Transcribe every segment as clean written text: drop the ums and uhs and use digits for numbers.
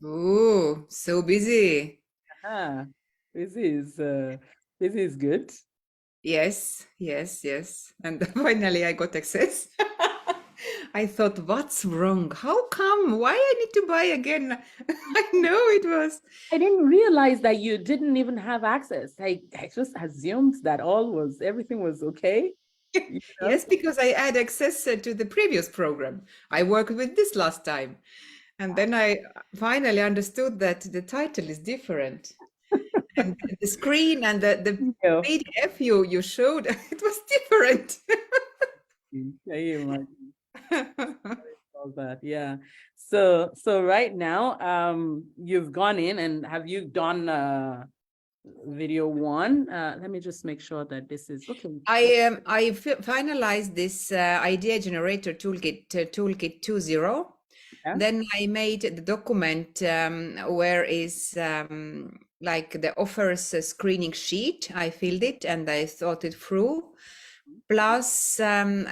Oh, so busy. Ah, this is uh, this is good. Yes, yes, yes. And finally I got access. I thought, what's wrong? How come? Why I need to buy again? I know it was. I didn't realize that you didn't even have access. I just assumed that everything was okay. You know? Yes, because I had access to the previous program. I worked with this last time. And then I finally understood that the title is different. And the screen and the Yeah. PDF you showed, it was different. Can you imagine all that? Yeah. So right now, you've gone in and have you done video one? Let me just make sure that this is okay. I finalized this idea generator toolkit 2.0. Yeah. Then I made the document where is like the offers screening sheet. I filled it and I thought it through. Plus,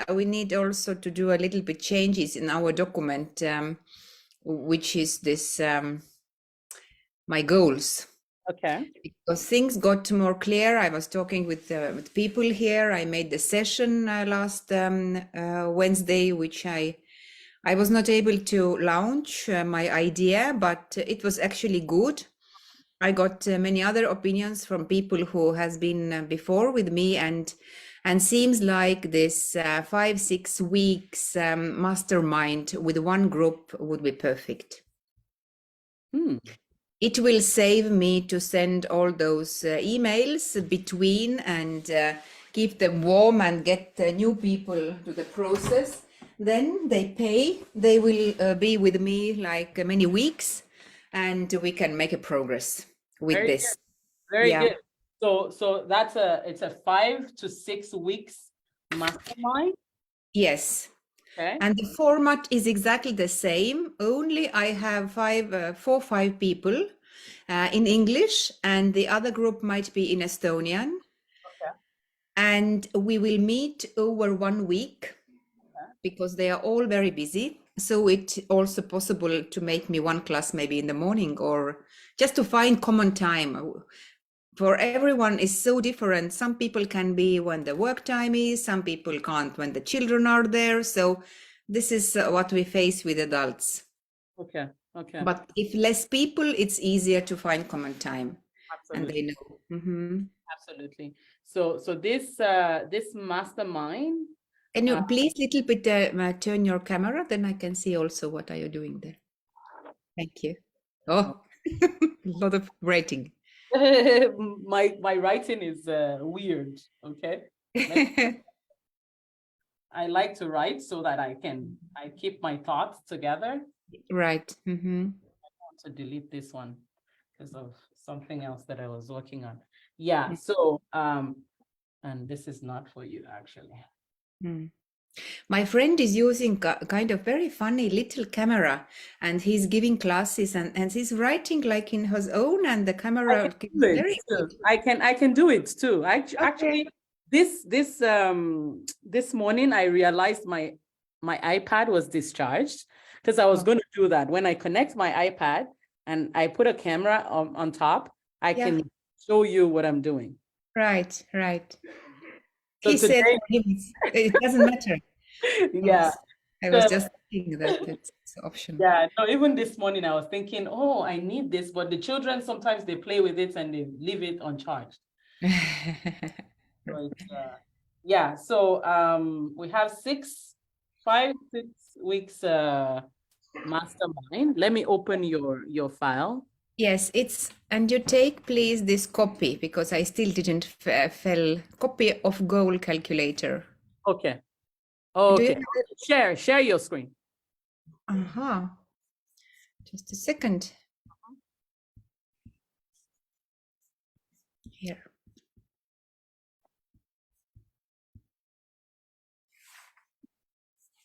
we need also to do a little bit changes in our document, which is this my goals. Okay. Because things got more clear. I was talking with people here. I made the session last Wednesday, which I was not able to launch my idea, but it was actually good. I got many other opinions from people who has been before with me, and seems like this 5-6 weeks mastermind with one group would be perfect. Hmm. It will save me to send all those emails between and keep them warm and get new people to the process. Then they pay. They will be with me like many weeks, and we can make a progress with Very good. this. Very Yeah. good. So it's a 5 to 6 weeks mastermind. Yes. Okay. And the format is exactly the same. Only I have 5 people in English, and the other group might be in Estonian. Okay. And we will meet over 1 week because they are all very busy. So it's also possible to make me one class maybe in the morning or just to find common time. For everyone is so different. Some people can be when the work time is, some people can't when the children are there. So this is what we face with adults. Okay. Okay. But if less people, it's easier to find common time and Absolutely. they know. Mhm. Absolutely. So this mastermind. Can Uh, you please little bit turn your camera? Then I can see also what are you doing there. Thank you. Oh, a lot of writing. my writing is weird. Okay. Let- I like to write so that I keep my thoughts together. Right. Hmm. Want to delete this one because of something else that I was working on. Yeah, so and this is not for you actually. My friend is using kind of very funny little camera, and he's giving classes, and he's writing like in his own, and the I can camera do is it very too. good. I can do it too. Okay. Actually this morning I realized my iPad was discharged because I was Oh, going to do that. When I connect my iPad and I put a camera on top, I yeah. can show you what I'm doing. Right. Right. So He said today, for him it doesn't matter. yeah. Yes. I was So just thinking that it's an option. yeah, no, even this morning I was thinking, oh, I need this, but the children sometimes they play with it and they leave it uncharged. So it's yeah, so we have 6 weeks mastermind. Let me open your file. Yes, it's, and you take please this copy because I still didn't fell copy of goal calculator. Okay. Do you Okay. have Share your screen. it? Uh-huh. Just a second here.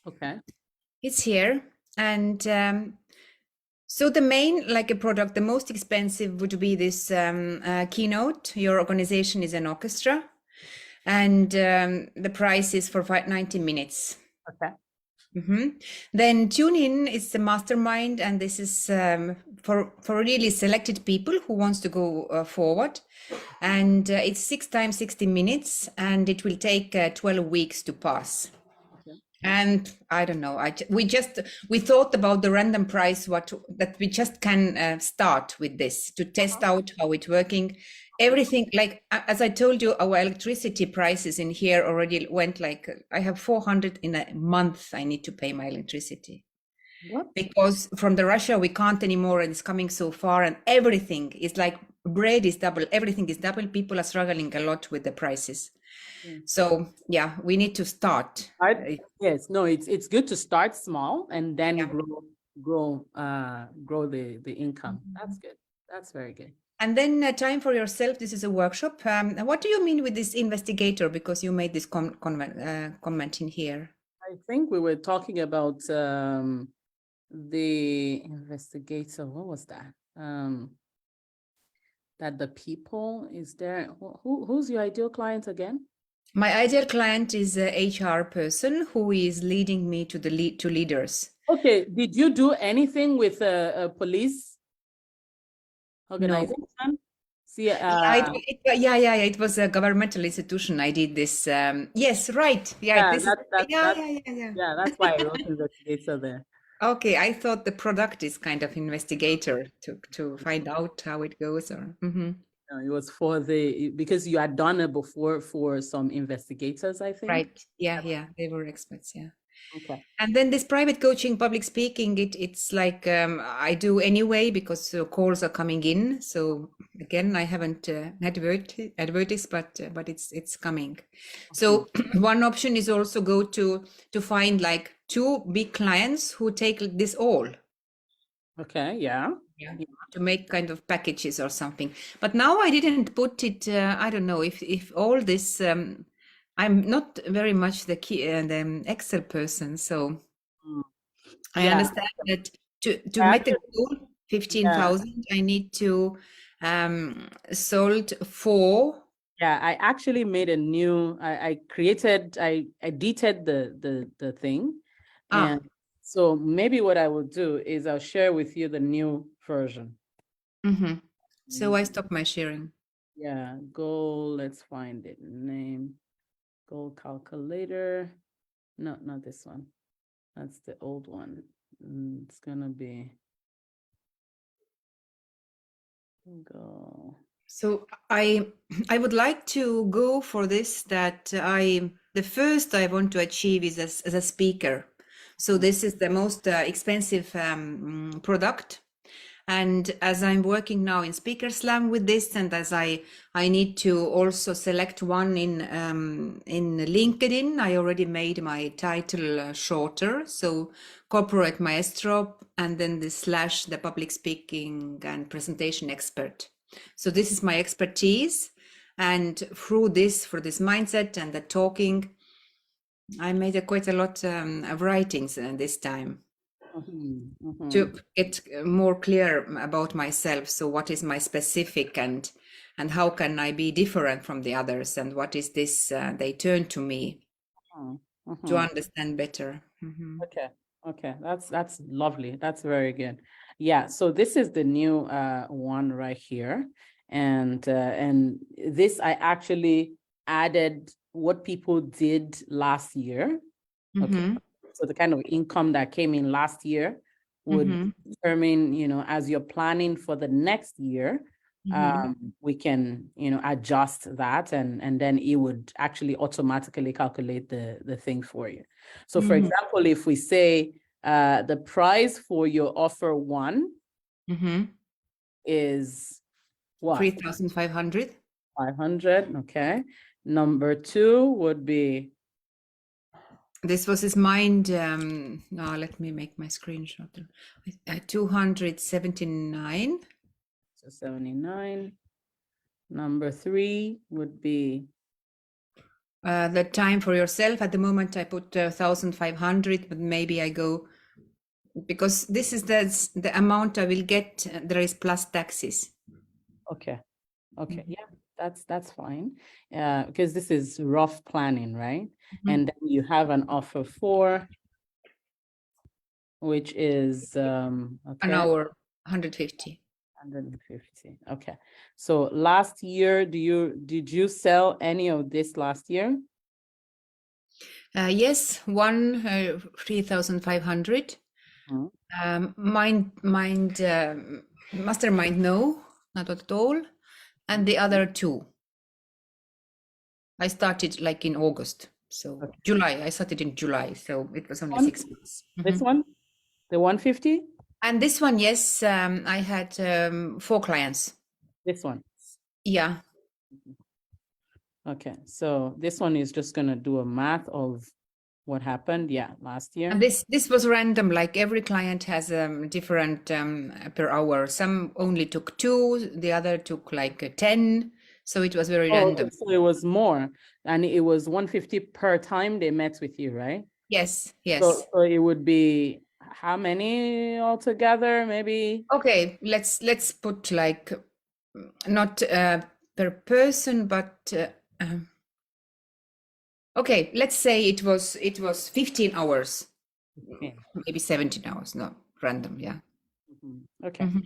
Okay. It's here. And so the main, like a product, the most expensive would be this keynote. Your organization is an orchestra, and the price is for 90 minutes. Okay. Then tune in is the mastermind, and this is for really selected people who wants to go forward. And it's 6 times 60 minutes, and it will take 12 weeks to pass. Okay. And I don't know. We thought about the random price, that we just can start with this to test out how it's working. Everything, like as I told you, our electricity prices in here already went like I have 400 in a month. I need to pay my electricity What? because from the Russia we can't anymore, and it's coming so far, and everything is like bread is double, everything is double. People are struggling a lot with the prices. So yeah, we need to start. Yes, no, it's good to start small and then Yeah. grow the income. That's good. That's very good. And then time for yourself. This is a workshop. What do you mean with this investigator? Because you made this comment in here. I think we were talking about the investigator. What was that? That the people is there. Who's your ideal client again? My ideal client is a HR person who is leading me to to leaders. Okay. Did you do anything with a police organization? See, Yeah, it was a governmental institution. I did this. Yes, right. yeah, This yeah, that's why I wrote investigator there. Okay, I thought the product is kind of investigator to find out how it goes, or. No, it was because you had done it before for some investigators, I think. Right. Yeah, they were experts. Yeah. Okay. And then this private coaching, public speaking, it's like I do anyway because calls are coming in. So again, I haven't advertised, but it's coming. So one option is also go to find like 2 big clients who take this all. Okay. Yeah. To make kind of packages or something. But now I didn't put it. I don't know if all this. I'm not very much the Excel person, so I understand that to make the goal 15,000, I need to sold 4. Yeah, I actually made a new. I edited the thing, and so maybe what I will do is I'll share with you the new version. So I stop my sharing. Yeah, goal. Let's find it. Name. Goal calculator. No, not this one. That's the old one. It's gonna be go. So I would like to go for this, that the first I want to achieve is as a speaker. So this is the most expensive product. And as I'm working now in Speaker Slam with this, and as I need to also select one in LinkedIn, I already made my title shorter. So corporate maestro, and then the / the public speaking and presentation expert. So this is my expertise. And through this, for this mindset and the talking, I made quite a lot of writings this time. To get more clear about myself. So what is my specific, and how can I be different from the others, and what is this they turn to me to understand better. Okay, that's lovely. That's very good. Yeah, so this is the new one right here, and this I actually added what people did last year. Okay. So the kind of income that came in last year would determine, as you're planning for the next year, we can, adjust that, and then it would actually automatically calculate the thing for you. So for example, if we say the price for your offer 1 is what? 3,500. 500. Okay. Number 2 would be. This was his mind. Now let me make my screenshot. 279. So 79. Number 3 would be. The time for yourself. At the moment, I put 1,500, but maybe I go, because this is the amount I will get. There is plus taxes. Okay. Yeah, that's fine. Because this is rough planning, right? And then you have an offer for. which is an okay, hour, 150. 150. Okay. So last year, did you sell any of this last year? Yes, one 3,500. Mhm. Mastermind, no, not at all. And the other two, I started like in August. So Okay. July, I started in July. So it was only One? 6 months. This Mhm. one, the 150? And this one, yes, I had 4 clients. This one. Yeah. Okay. So this one is just gonna do a math of what happened, yeah, last year. And this was random, like every client has different per hour. Some only took 2, the other took like 10. So it was very Oh, random. so it was more, and it was 150 per time they met with you, right? Yes, yes. So it would be how many altogether? Maybe Okay, let's put like not per person, but okay, let's say it was 15 hours, okay. maybe 17 hours. No, random, yeah. Okay, Mhm.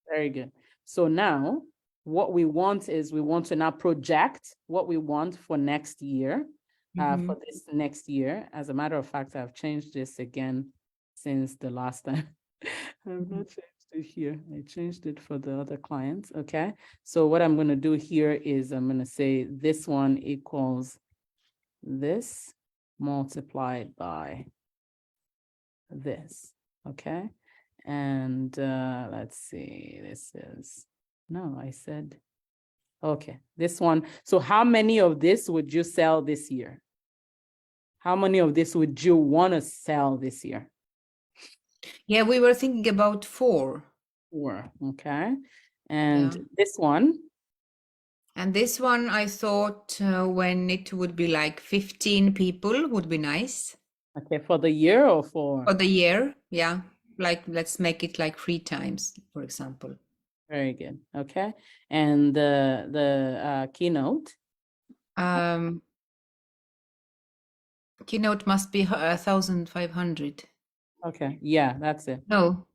very good. So now what we want is we want to now project what we want for next year, for Mhm. this next year. As a matter of fact, I've changed this again since the last time. I've not changed it here. I changed it for the other clients. Okay. So what I'm going to do here is I'm going to say this one equals this multiplied by this. Okay. And let's see, this is, no, I said, okay, this one. So how many of this would you sell this year? How many of this would you want to sell this year? Yeah, we were thinking about 4. 4, okay. And Yeah. this one, And this one, I thought when it would be like 15 people would be nice okay, for the year or for? for the year. Yeah. Like let's make it like 3 times, for example. Very good, okay. And the keynote? Keynote must be 1,500. Okay, yeah, that's it. No.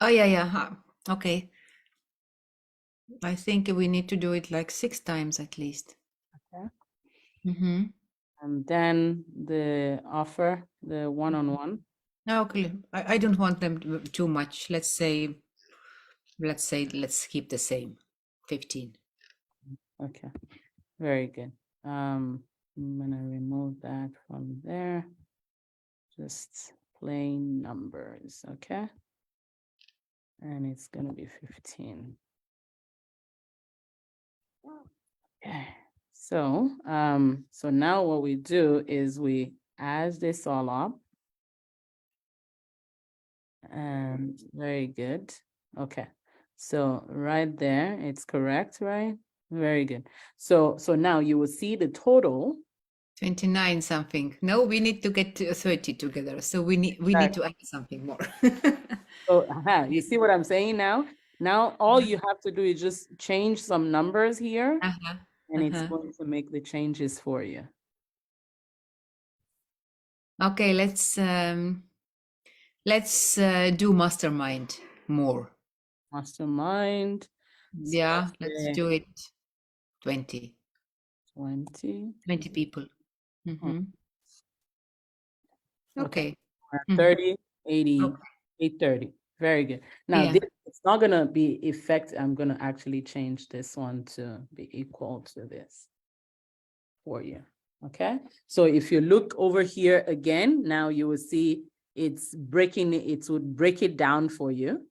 Oh, yeah, yeah. Okay. I think we need to do it like 6 times at least. Okay. Mm-hmm. And then the offer, the one-on-one. Okay. I don't want them too much. Let's let's keep the same. 15. Okay, very good. I'm gonna remove that from there. Just plain numbers, okay? And it's gonna be 15. Okay, so so now what we do is we add this all up. And very good. Okay, so right there, it's correct, right? Very good. So now you will see the total. 29 something. No, we need to get to 30 together. So we need to add something more. So you see what I'm saying now? Now all you have to do is just change some numbers here, Uh-huh. and it's Uh-huh. going to make the changes for you. Okay, let's do mastermind more. Mastermind. Yeah, So let's say do it 20 20. people. Mm-hmm. Okay. Okay. Mhm. 30, 80, Okay. 830. Very good. Now Yeah. this it's not gonna be effect. I'm gonna actually change this one to be equal to this for you. Okay. So if you look over here again, now you will see it's breaking it would break it down for you.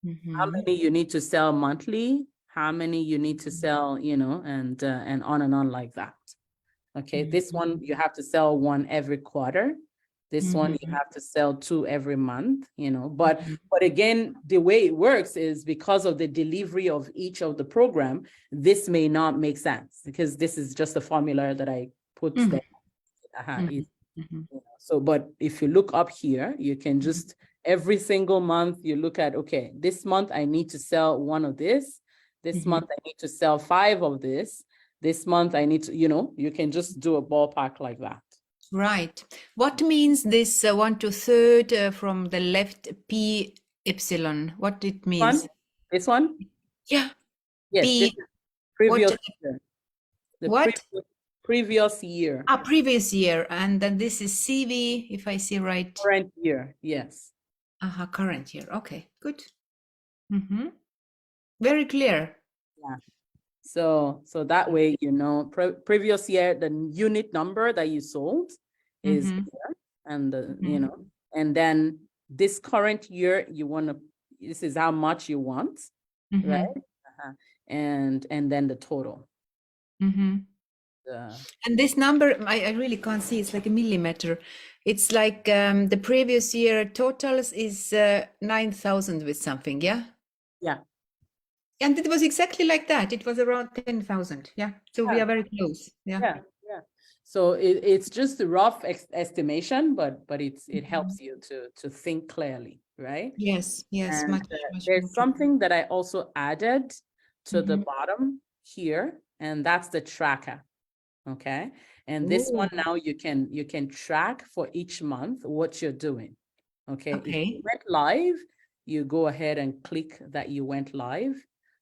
How Mhm. many you need to sell monthly, how many you need to sell, you know, and on like that. Okay, this one you have to sell 1 every quarter. This one you Mhm. have to sell 2 every month, you know. But again, the way it works is because of the delivery of each of the program, this may not make sense because this is just a formula that I put Mhm. there. Mhm. Mhm. So, but if you look up here, you can just every single month you look at, okay, this month I need to sell 1 of this. This Mhm. month I need to sell 5 of this. This month I need to, you know, you can just do a ballpark like that. Right. What means this 1 to 3rd from the left P epsilon? What it means? This one? Yeah. Yes, this P. is previous What? year. The What? previous year. Previous year. And then this is CV, if I see right. Current year, yes. Current year. Okay, good. Very clear. Yeah. So that way, you know, previous year, the unit number that you sold is here, and you know, and then this current year, you want to, this is how much you want, right? And then the total. And this number, I really can't see. It's like a millimeter. It's like the previous year totals is 9,000 with something, yeah? Yeah. And it was exactly like that. It was around 10,000. Yeah. So we are very close. Yeah. Yeah. Yeah. So it's just a rough estimation, but it helps you to think clearly, right? Yes. Yes. And Much there's more something that I also added to the bottom here, and that's the tracker. Okay. And this one now you can track for each month what you're doing. Okay. If you went live, you go ahead and click that you went live.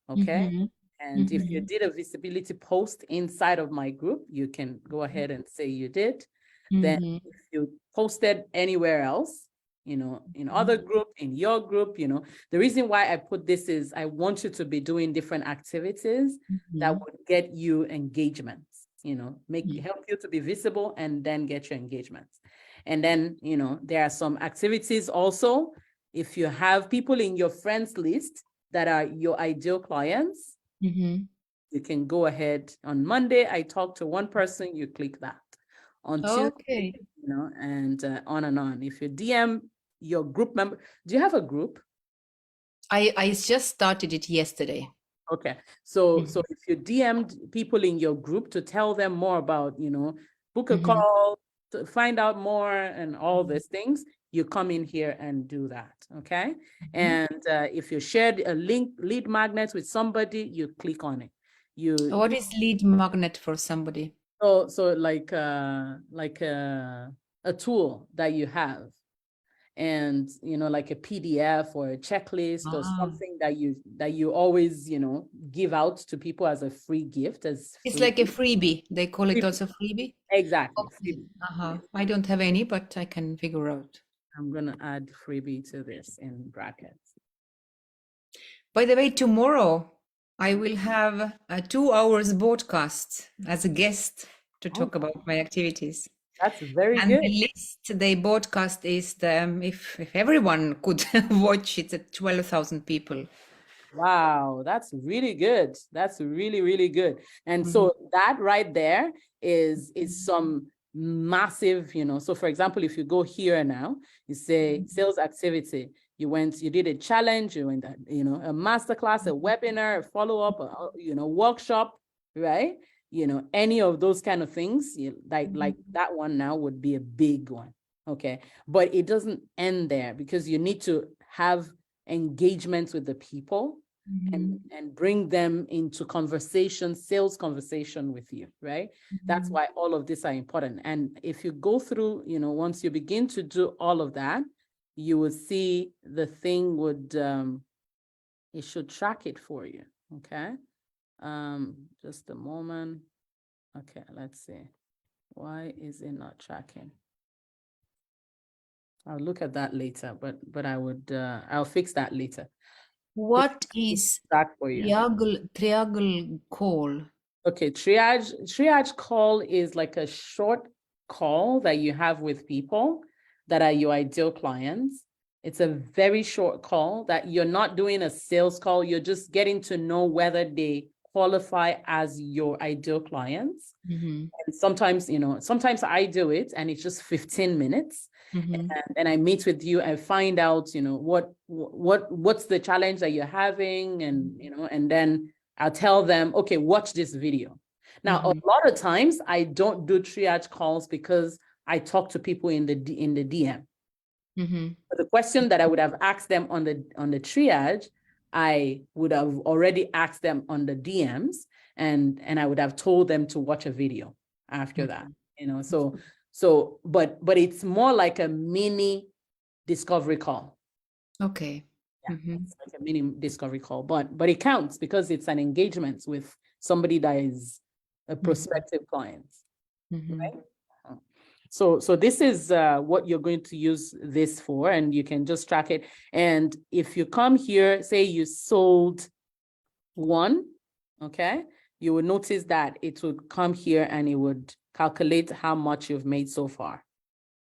Okay. And if you did a visibility post inside of my group, you can go ahead and say you did. Then if you posted anywhere else, you know, in other group, in your group, you know, the reason why I put this is I want you to be doing different activities that would get you engagements, you know, help you to be visible and then get your engagements. And then, you know, there are some activities also. If you have people in your friends list that are your ideal clients, you can go ahead on Monday. I talk to one person, you click that. On Tuesday, you know, and on. If you DM your group member, do you have a group? I just started it yesterday. Okay, so if you DM'd people in your group to tell them more about, you know, book a call, to find out more and all these things, you come in here and do that, okay? And if you shared a lead magnet with somebody, you click on it. What is lead magnet for somebody? So like a tool that you have, and you know, like a PDF or a checklist or something that you always, you know, give out to people as a free gift. It's like a freebie. They call it also freebie. Exactly. Okay. I don't have any, but I can figure out. I'm gonna add freebie to this in brackets. By the way, tomorrow I will have a 2 hours broadcast as a guest to talk about my activities. That's very and good. The list they broadcast is if everyone could watch it, at 12,000 people. Wow, that's really good. That's really, really good. And so that right there is some massive, you know, so for example, if you go here now, you say sales activity, you did a challenge, you went, you know, a masterclass, a webinar, a follow-up, you know, workshop, right? You know, any of those kind of things, like that one now would be a big one. Okay. But it doesn't end there, because you need to have engagements with the people and bring them into conversation, sales conversation with you, right? That's why all of these are important. And if you go through, you know, once you begin to do all of that, you will see the thing would, it should track it for you. Okay. Just a moment. Okay, let's see. Why is it not tracking? I'll look at that later, but I would I'll fix that later. What is triangle call? Okay, triage call is like a short call that you have with people that are your ideal clients. It's a very short call that you're not doing a sales call. You're just getting to know whether they qualify as your ideal clients. And sometimes, you know, sometimes I do it and it's just 15 minutes. And I meet with you and find out, you know, what's the challenge that you're having, and, you know, and then I'll tell them, okay, watch this video. Now, a lot of times I don't do triage calls because I talk to people in the DM. But the question that I would have asked them on the triage, I would have already asked them on the DMs, and I would have told them to watch a video after that, you know. So So, but it's more like a mini discovery call. Okay. Yeah, Mhm. it's like a mini discovery call, but it counts because it's an engagement with somebody that is a prospective client, Mhm. right? So this is what you're going to use this for, and you can just track it. And if you come here, say you sold one, okay, you will notice that it would come here and it would calculate how much you've made so far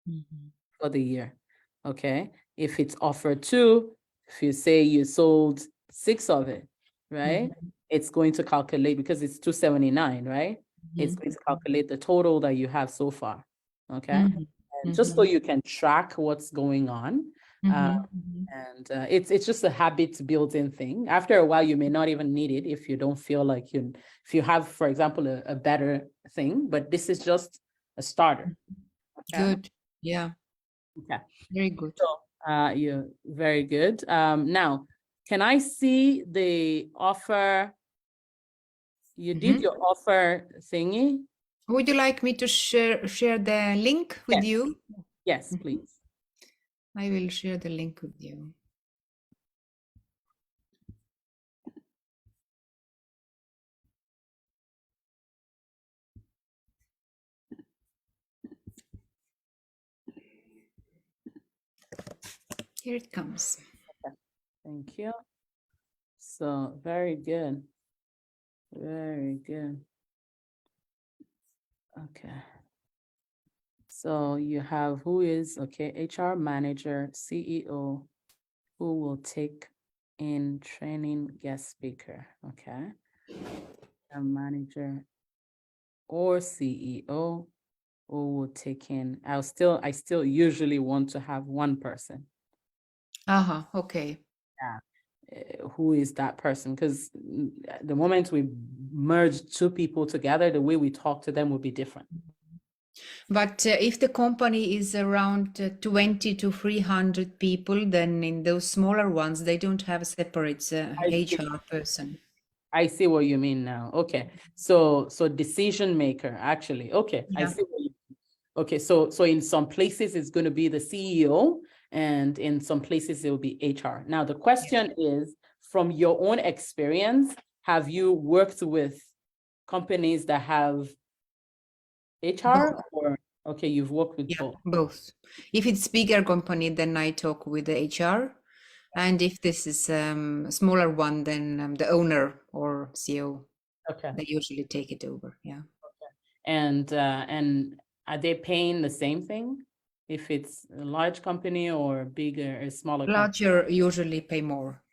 Mhm. for the year. Okay. If it's offer two, if you say you sold 6 of it, right? It's going to calculate because it's 279, right? It's going to calculate the total that you have so far. Okay. Mhm. And just so you can track what's going on. Mhm. And it's just a habit built-in thing. After a while, you may not even need it if you don't feel like if you have, for example, a better thing, but this is just a starter. Okay. Good. Yeah. Okay. Very good. So you're very good. Now, can I see the offer? You did Mhm. your offer thingy? Would you like me to share the link with Yes. you? Yes, please. I will share the link with you. Here it comes. Thank you. So very good. Very good. Okay. So you have who is, okay, HR manager, CEO, who will take in training guest speaker, okay? A manager or CEO who will take in, I still usually want to have one person. Uh-huh. Okay. Yeah. Who is that person? Because the moment we merge two people together, the way we talk to them will be different. But if the company is around 20 to 300 people, then in those smaller ones, they don't have a separate HR person. I see what you mean now. Okay. So decision maker, actually. Okay. I Yeah. see what you mean. Okay. So in some places it's going to be the CEO, and in some places it will be HR. Now the question is, from your own experience, have you worked with companies that have HR Both. or okay, you've worked with Yeah, both. both. If it's bigger company, then I talk with the HR. And if this is a smaller one, then the owner or CEO, Okay. they usually take it over. Yeah. And are they paying the same thing if it's a large company or bigger or smaller company? Larger usually pay more.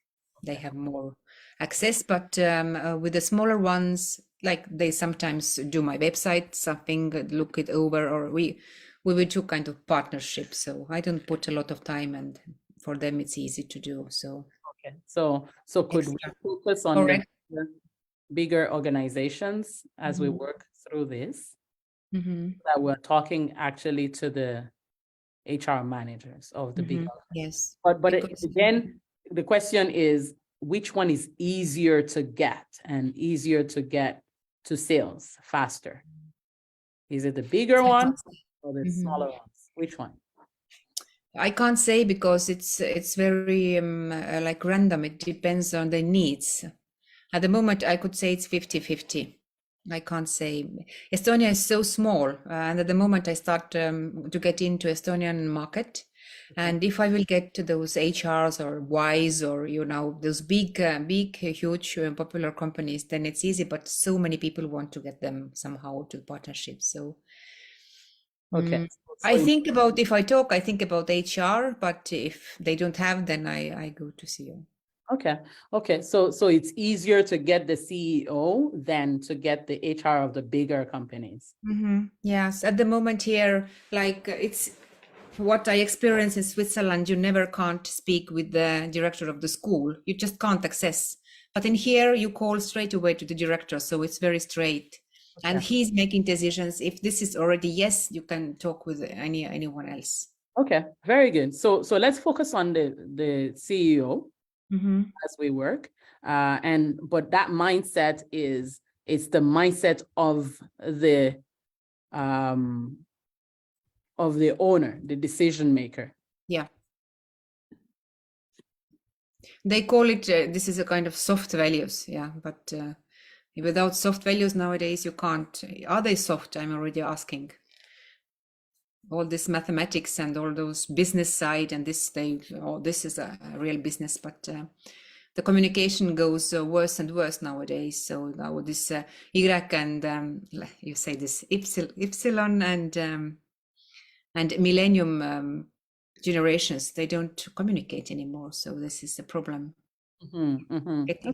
They have more access, but with the smaller ones, like they sometimes do my website, something, look it over, or we will do kind of partnership. So I don't put a lot of time, and for them it's easy to do. So Okay. So could we extra. focus on the Correct. bigger organizations as we Mhm. work through this? Mhm. That we're talking actually to the HR managers of the big. Mhm. Yes, But because again, the question is, which one is easier to get and easier to get to sales faster? Is it the bigger one or the Mhm. smaller ones? Which one? I can't say because it's very like random. It depends on the needs. At the moment, I could say it's 50-50. I can't say. Estonia is so small, and at the moment I start to get into Estonian market. And if I will get to those HRs or Wise or those big, huge, popular companies, then it's easy. But so many people want to get them somehow to partnerships. So Okay. I think about, if I talk, I think about HR. But if they don't have, then I go to CEO. Okay. Okay. So it's easier to get the CEO than to get the HR of the bigger companies. Yes, at the moment here, like it's what I experience in Switzerland. You never can't speak with the director of the school. You just can't access. But in here, you call straight away to the director, so it's very straight. And Okay. he's making decisions. If this is already yes, you can talk with anyone else. Okay. Very good. So let's focus on the CEO as we work. But that mindset it's the mindset of the of the owner, the decision maker. Yeah. They call it, this is a kind of soft values. Yeah. But without soft values nowadays, you can't. Are they soft? I'm already asking. All this mathematics and all those business side and this, this is a real business, but the communication goes worse and worse nowadays. So now this Y and you say this Epsilon and Millennium generations, they don't communicate anymore. So this is the problem. It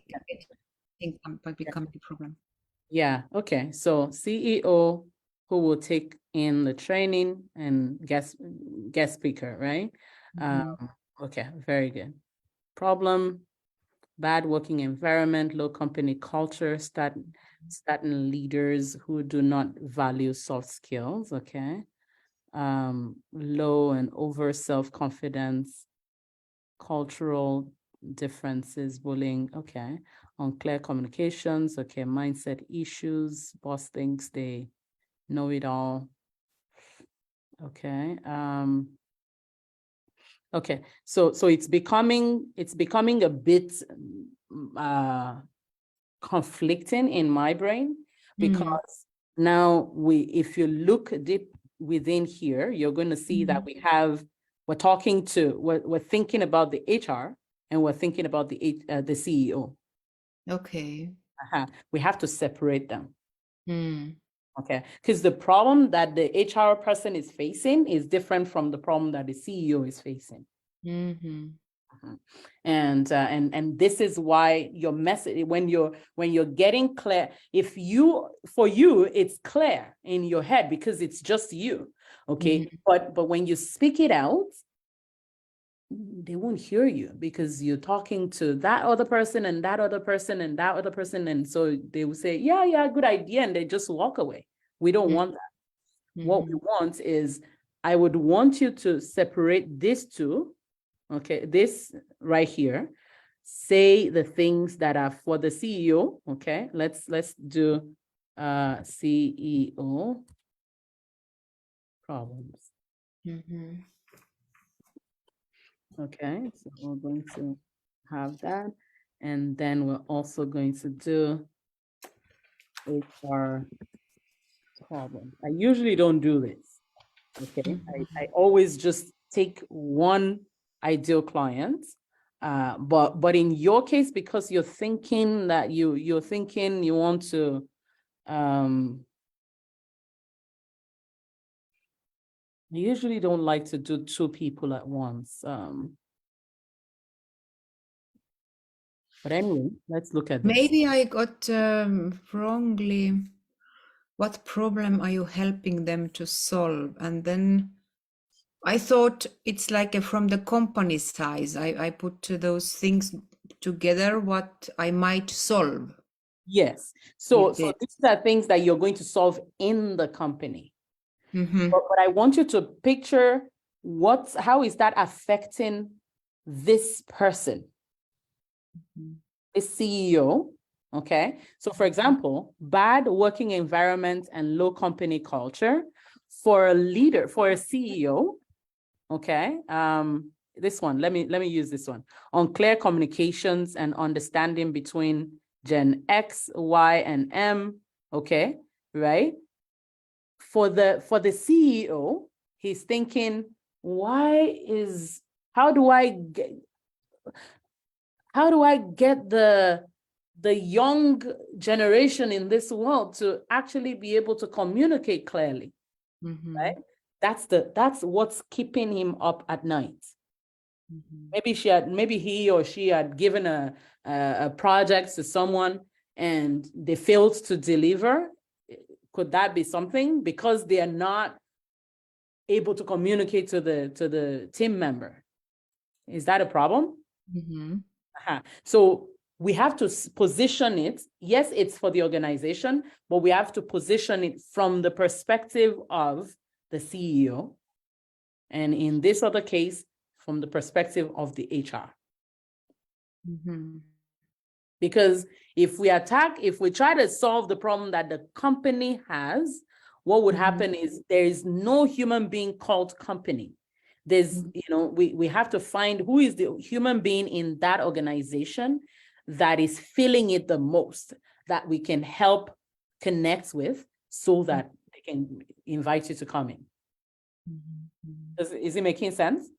might become a problem. Yeah. Okay. So CEO who will take in the training and guest speaker, right? Okay. Very good. Problem: bad working environment, low company culture, certain leaders who do not value soft skills. Okay. Low and over self-confidence, cultural differences, bullying. Okay. Unclear communications. Okay. Mindset issues. Boss thinks they know it all. Okay. Okay. So it's becoming a bit conflicting in my brain, because now if you look deep within here, you're going to see that we're thinking about the HR and we're thinking about the CEO. Okay. We have to separate them. Okay, because the problem that the HR person is facing is different from the problem that the CEO is facing. And this is why your message, when you're getting clear, for you it's clear in your head because it's just you. Okay, but when you speak it out, they won't hear you because you're talking to that other person and that other person and that other person, and so they will say, yeah, good idea, and they just walk away. We don't want that. What we want is, I would want you to separate these two. Okay, this right here, say the things that are for the CEO. Okay, let's do CEO problems. Okay, so we're going to have that, and then we're also going to do HR problem. I usually don't do this. Okay, I always just take one ideal client, but in your case, because you're thinking that you want to I usually don't like to do two people at once. But anyway, let's look at this. Maybe I got wrongly. What problem are you helping them to solve? And then I thought it's like from the company size. I put those things together, what I might solve. Yes. So these are things that you're going to solve in the company. But I want you to picture how is that affecting this person, this CEO. Okay. So for example, bad working environment and low company culture for a leader, for a CEO. Okay. This one, let me use this one. Unclear communications and understanding between Gen X, Y, and M. Okay. Right. For the CEO, he's thinking, how do I get the young generation in this world to actually be able to communicate clearly? Right? That's what's keeping him up at night. Maybe he or she had given a project to someone and they failed to deliver. Could that be something? Because they are not able to communicate to the team member. Is that a problem? So we have to position it. Yes, it's for the organization, but we have to position it from the perspective of the CEO. And in this other case, from the perspective of the HR. Because if we try to solve the problem that the company has, what would Mhm. happen is there is no human being called company. There's, Mhm. we have to find who is the human being in that organization that is feeling it the most, that we can help connect with so that they can invite you to come in. Mhm. Is it making sense?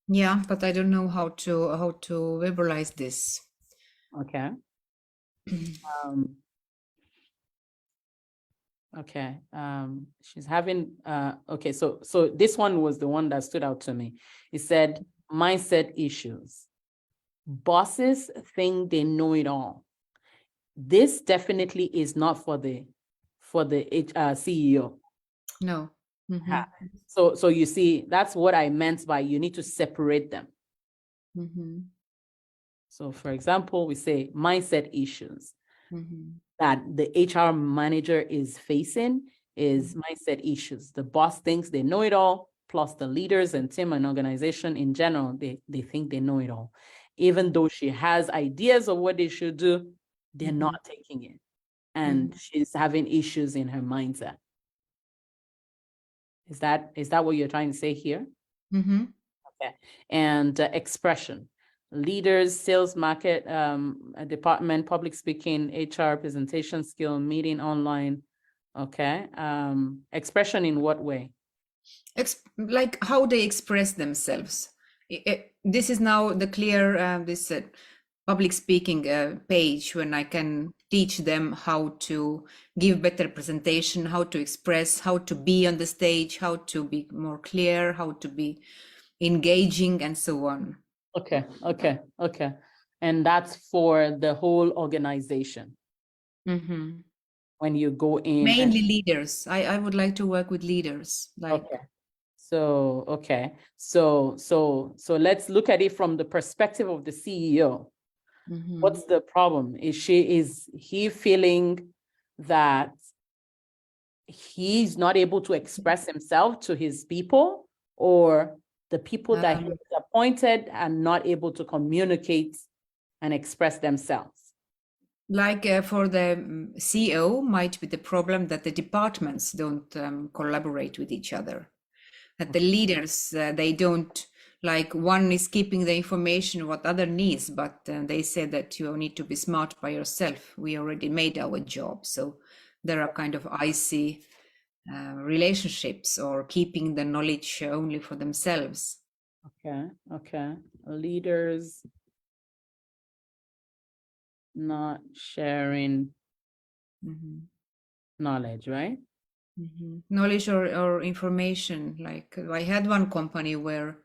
Yeah, but I don't know how to verbalize this. Okay. Okay. She's having okay, so this one was the one that stood out to me. It said mindset issues. Bosses think they know it all. This definitely is not for the CEO. No. Ha. So you see, that's what I meant by you need to separate them. Mhm. So for example, we say mindset issues Mhm. that the HR manager is facing is mindset issues. The boss thinks they know it all, plus the leaders and team and organization in general, they think they know it all. Even though she has ideas of what they should do, they're not taking it. And she's having issues in her mindset. Is that what you're trying to say here? Mm-hmm. Okay. And expression. Leaders, sales, market, department, public speaking, HR, presentation skill, meeting online. Okay. Expression in what way? Like how they express themselves. This is now the clear this public speaking page when I can teach them how to give better presentation, how to express, how to be on the stage, how to be more clear, how to be engaging, and so on. Okay. And that's for the whole organization. Mm-hmm. When you go in Mainly leaders. I would like to work with leaders. Like okay. So let's look at it from the perspective of the CEO. mm-hmm. What's the problem? Is he feeling that he's not able to express himself to his people, or the people that he appointed are not able to communicate and express themselves? Like for the CEO might be the problem that the departments don't collaborate with each other, that the leaders they don't, like one is keeping the information what other needs, but they say that you need to be smart by yourself, we already made our job. So there are kind of icy relationships, or keeping the knowledge only for themselves. Okay. Leaders not sharing knowledge, right? Knowledge or information. Like I had one company where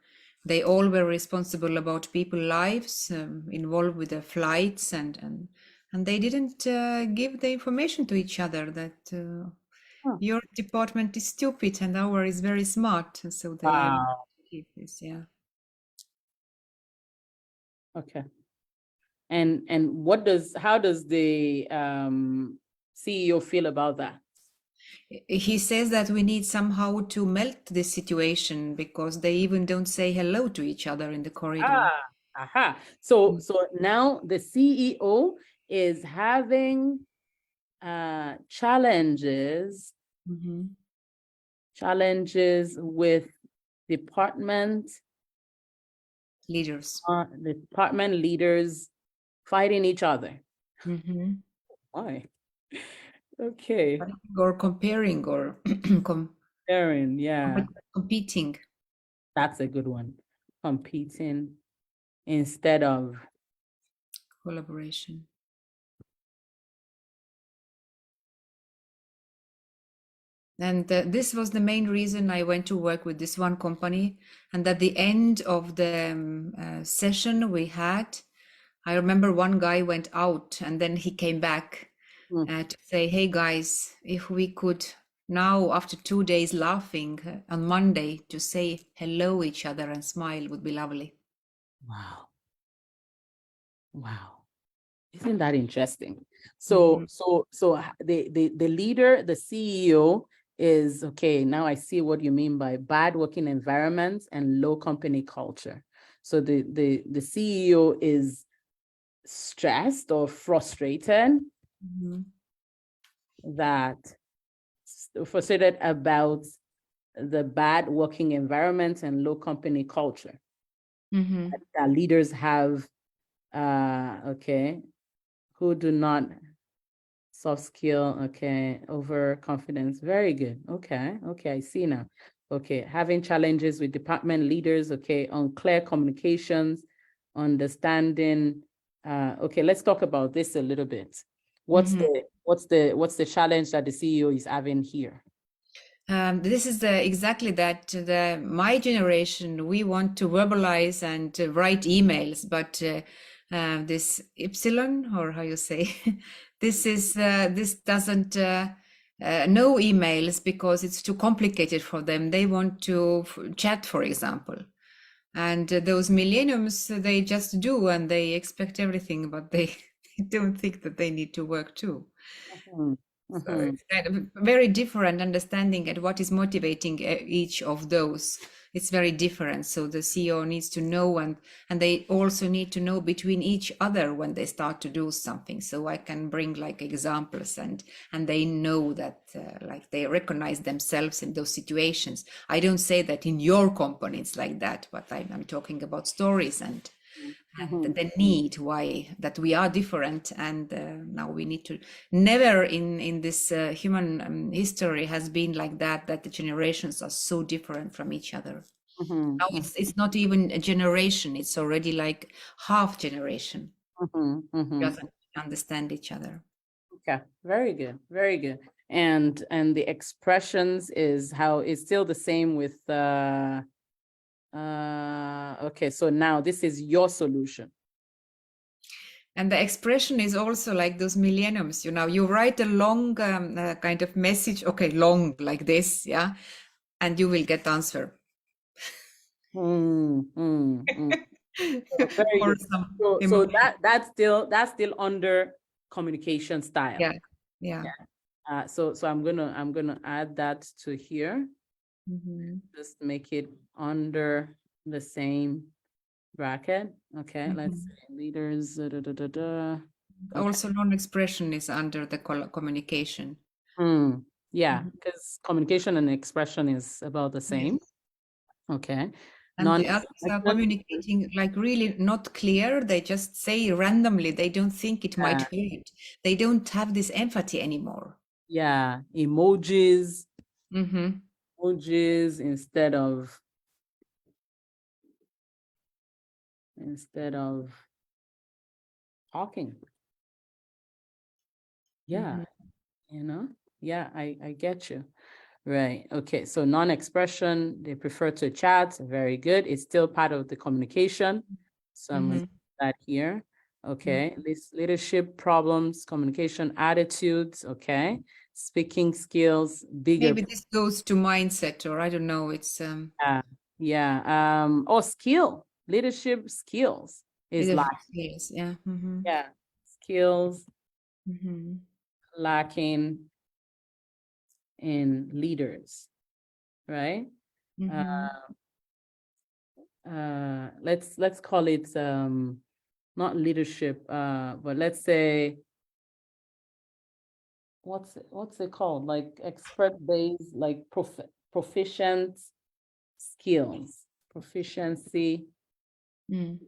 they all were responsible about people's lives, involved with the flights, and they didn't give the information to each other that your department is stupid and our is very smart. And so they Wow. keep this, yeah. Okay. And how does the CEO feel about that? He says that we need somehow to melt this situation because they even don't say hello to each other in the corridor. Aha. So now the CEO is having challenges with department Leaders. department leaders fighting each other. Why? Okay. Or comparing, or Aaron, yeah, competing. that's a good one. Competing instead of Collaboration. And this was the main reason I went to work with this one company. And at the end of the session we had, I remember one guy went out and then he came back to say, hey guys, if we could now, after 2 days laughing on Monday, to say hello each other and smile would be lovely. wow. Isn't that interesting? So the leader, the CEO is okay. Now I see what you mean by bad working environments and low company culture. So the CEO is stressed or frustrated that frustrated about the bad working environment and low company culture Mhm. that leaders have, okay, who do not soft skill, okay, overconfidence. Very good. Okay, I see now. Okay, having challenges with department leaders, okay, unclear communications, understanding. Okay, let's talk about this a little bit. What's the challenge that the CEO is having here? This is exactly that. My generation, we want to verbalize and write emails, but this epsilon, or how you say, this doesn't know emails because it's too complicated for them. They want to chat, for example. And those millenniums, they just do and they expect everything, but they don't think that they need to work too. Mhm, So mhm. it's kind of very different understanding at what is motivating each of those. It's very different. So the CEO needs to know, and they also need to know between each other when they start to do something. So I can bring like examples, and they know that like they recognize themselves in those situations. I don't say that in your company it's like that, but I'm talking about stories and Mhm. the need why that we are different, and now we need to never in this human history has been like that the generations are so different from each other. Mhm, Now it's not even a generation, it's already like half generation mhm, mhm. doesn't understand each other. Okay, very good, very good. And the expressions is how is still the same with okay, so now this is your solution. And the expression is also like those millenniums, you write a long kind of message, okay, long like this, yeah, and you will get answer. So very Or good. some So that's still under communication style. yeah, yeah. So I'm gonna add that to here. Mhm. Just make it under the same bracket. Okay, let's Mhm. say leaders. Okay. Also, non-expression is under the communication. Yeah, Mhm. because communication and expression is about the same. Yes. Okay. And the others are Non-expression. communicating like really not clear. They just say randomly. They don't think it might hurt. They don't have this empathy anymore. Yeah, emojis, Mm-hmm. emojis instead of talking. Yeah, you know. Yeah, I get you. Right. Okay. So non-expression, they prefer to chat. Very good. It's still part of the communication. So I'm going to Mm-hmm. put that here. Okay. This leadership problems, communication attitudes. Okay. Speaking skills, bigger. Maybe this goes to mindset, or I don't know. It's Yeah. Oh, skill, leadership skills is leadership like, skills. Yeah. Mm-hmm. yeah, skills Mm-hmm. lacking in leaders, right? Mm-hmm. Let's call it not leadership, but let's say what's it called? Like expert based, like proficient skills, proficiency Mm.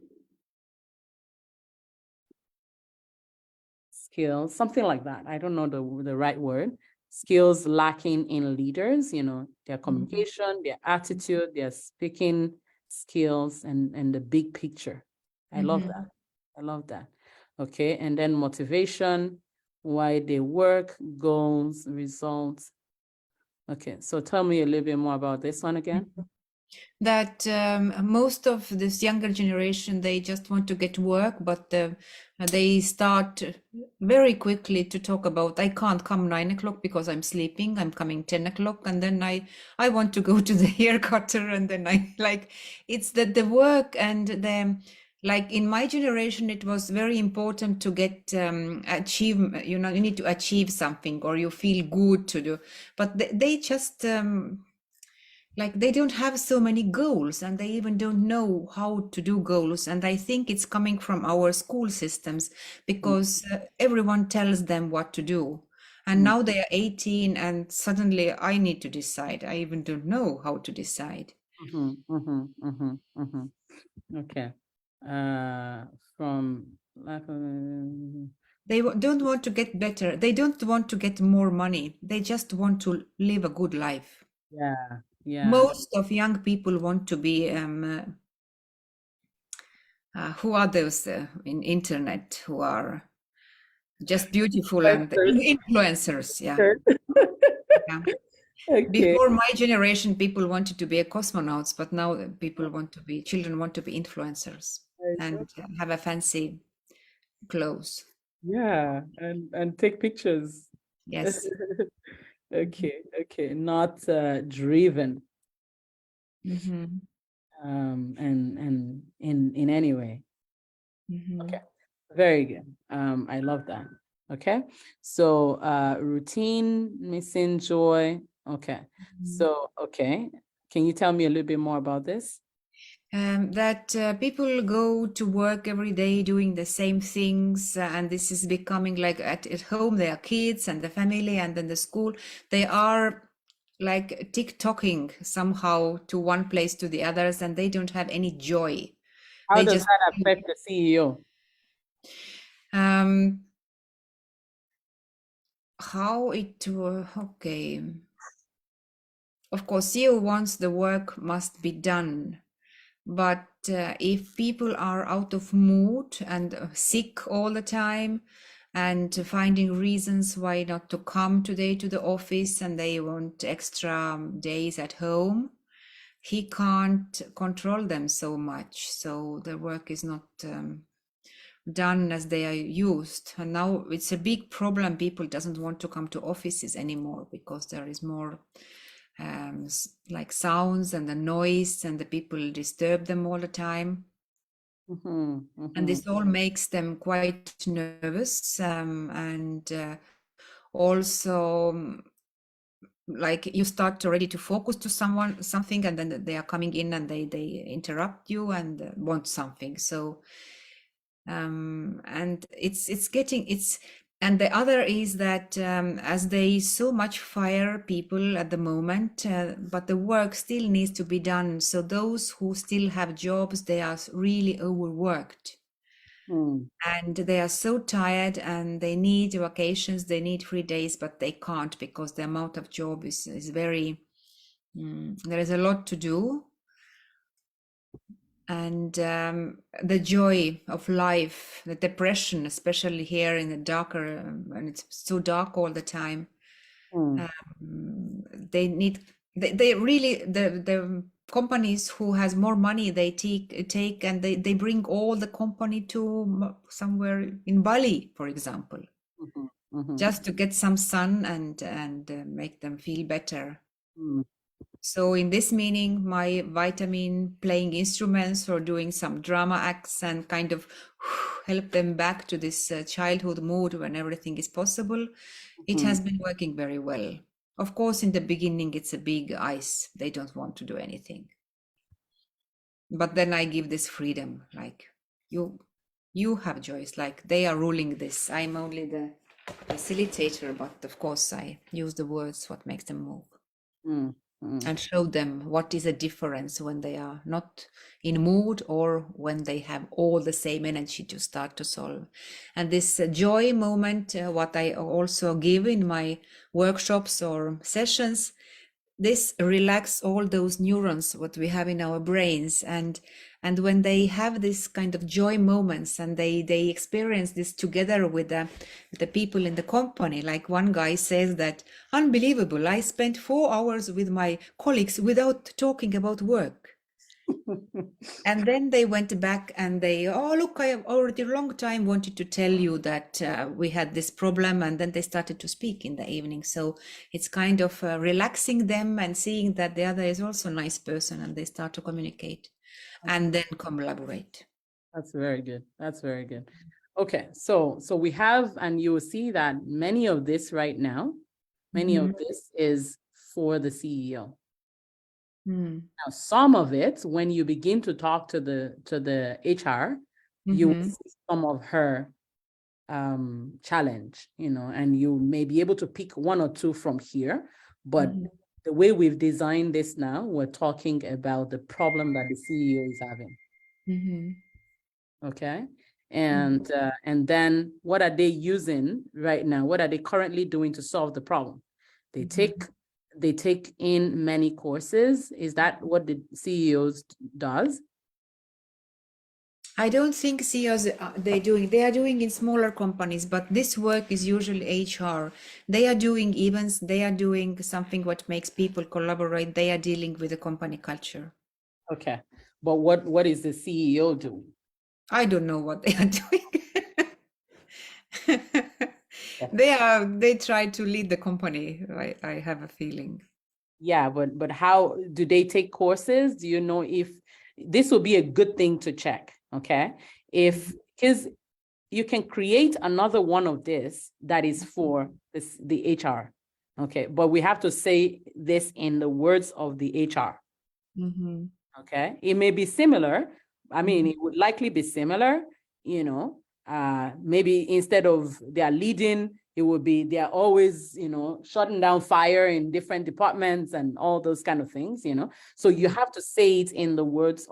skills, something like that. I don't know the right word. Skills lacking in leaders, their communication, their attitude, their speaking skills, and the big picture. I love that. I love that. Okay, and then motivation, why they work, goals, results. Okay, so tell me a little bit more about this one again. That most of this younger generation, they just want to get work, but they start very quickly to talk about, I can't come 9 o'clock because I'm sleeping, I'm coming 10 o'clock, and then I want to go to the hair cutter, and then I like, it's that the work and the, like in my generation, it was very important to get achieve, you need to achieve something or you feel good to do, but they just like they don't have so many goals, and they even don't know how to do goals. And I think it's coming from our school systems, because everyone tells them what to do, And now they are 18, and suddenly I need to decide. I even don't know how to decide. Okay. From lack of They don't want to get better. They don't want to get more money. They just want to live a good life. yeah. Most of young people want to be who are those in internet who are just beautiful and influencers? Yeah. Yeah. Okay. Before my generation, people wanted to be a cosmonauts, but now children want to be influencers and have a fancy clothes. Yeah, and take pictures. Yes. Okay, not driven Hmm. and in any way. Hmm. Okay, very good. I love that. Okay, so routine, missing joy. Okay, so okay, can you tell me a little bit more about this? That people go to work every day doing the same things, and this is becoming like at home, they are kids and the family, and then the school. They are like tick-tocking somehow to one place to the others, and they don't have any joy. How They does just that affect the CEO? um, how it okay. Of course, CEO wants the work must be done. But if people are out of mood and sick all the time and finding reasons why not to come today to the office and they want extra days at home, he can't control them so much. So the work is not done as they are used. And now it's a big problem. People doesn't want to come to offices anymore because there is more like sounds and the noise and the people disturb them all the time. And this all makes them quite nervous, and also like you start already to focus to something, and then they are coming in and they interrupt you and want something. So and it's getting it's and the other is that as they so much fire people at the moment, but the work still needs to be done, so those who still have jobs, they are really overworked and they are so tired and they need vacations, they need 3 days, but they can't because the amount of job is very there is a lot to do. And the joy of life, the depression, especially here in the darker, and it's so dark all the time. They need, they really, the companies who has more money, they take and they bring all the company to somewhere in Bali, for example, just to get some sun and make them feel better. So in this meaning, my vitamin playing instruments or doing some drama acts and kind of help them back to this childhood mood when everything is possible, it has been working very well. Of course, in the beginning, it's a big ice. They don't want to do anything. But then I give this freedom, like you have choice, like they are ruling this. I'm only the facilitator, but of course I use the words what makes them move. And show them what is the difference when they are not in mood or when they have all the same energy to start to solve. And this joy moment, what I also give in my workshops or sessions, this relax all those neurons what we have in our brains, and when they have this kind of joy moments and they experience this together with the people in the company, like one guy says that unbelievable, I spent 4 hours with my colleagues without talking about work. And then they went back and they, oh, look, I have already a long time wanted to tell you that we had this problem. And then they started to speak in the evening. So it's kind of relaxing them and seeing that the other is also a nice person, and they start to communicate and then collaborate. That's very good. That's very good. Okay, so we have, and you will see that many of this right now, many of this is for the CEO. Now, some of it, when you begin to talk to the HR, you will see some of her challenge, and you may be able to pick one or two from here, but Mhm. the way we've designed this now, we're talking about the problem that the CEO is having. Mhm. Okay. And then what are they using right now? What are they currently doing to solve the problem? They take in many courses. Is that what the CEOs does? I don't think CEOs they are doing in smaller companies, but this work is usually HR. They are doing events, they are doing something what makes people collaborate, they are dealing with the company culture. Okay. But what is the CEO doing? I don't know what they are doing. Yeah. They try to lead the company, I have a feeling. Yeah, but how do they take courses? Do you know if this will be a good thing to check? Okay. Because you can create another one of this that is for the HR. Okay, but we have to say this in the words of the HR. Mm-hmm. Okay, it may be similar. I mean, Mhm. it would likely be similar, maybe instead of they are leading, it would be they are always, shutting down fire in different departments and all those kind of things, So you have to say it in the words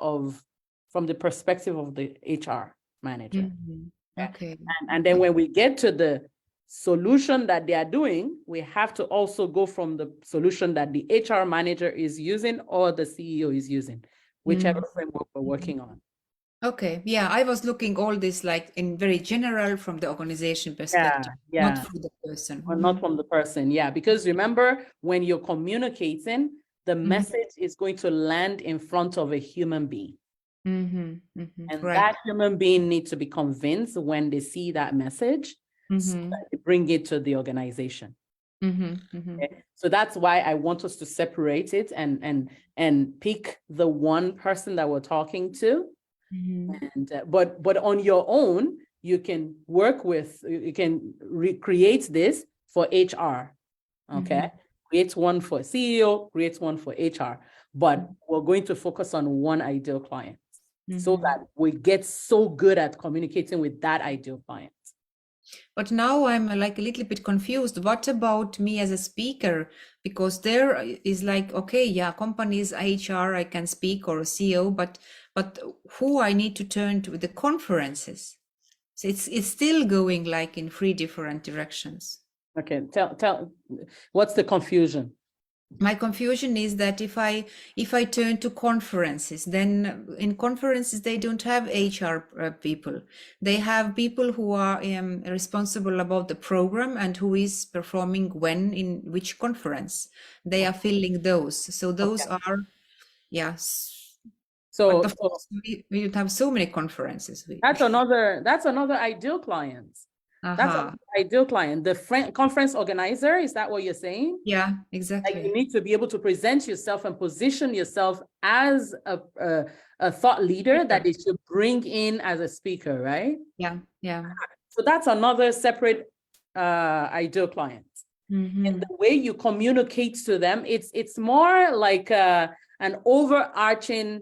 from the perspective of the HR manager. Mhm. Okay. Okay. And then when we get to the solution that they are doing, we have to also go from the solution that the HR manager is using or the CEO is using, whichever framework we're working on. Okay. Yeah, I was looking all this like in very general from the organization perspective, not Yeah. for the person. Or not from the person. Yeah, because remember, when you're communicating, the message is going to land in front of a human being. And Right. that human being needs to be convinced when they see that message, so that they bring it to the organization. Okay? So that's why I want us to separate it and pick the one person that we're talking to. And but on your own, you can recreate this for HR. Okay. Create one for CEO, create one for HR, but we're going to focus on one ideal client so that we get so good at communicating with that ideal client. But now I'm like a little bit confused. What about me as a speaker? Because there is like, okay, yeah, companies, HR, I can speak or CEO, but who I need to turn to the conferences? So it's still going like in three different directions. Okay, tell what's the confusion? My confusion is that if I turn to conferences, then in conferences they don't have HR people. They have people who are responsible about the program and who is performing when in which conference. They are filling those. So those are, yes. But So of course, we don't have so many conferences. that's another ideal client. That's an Aha. ideal client. The conference organizer, is that what you're saying? Yeah, Like exactly. you need to be able to present yourself and position yourself as a thought leader that they should bring in as a speaker, right? Yeah, yeah. So that's another separate ideal client. And the way you communicate to them, it's more like an overarching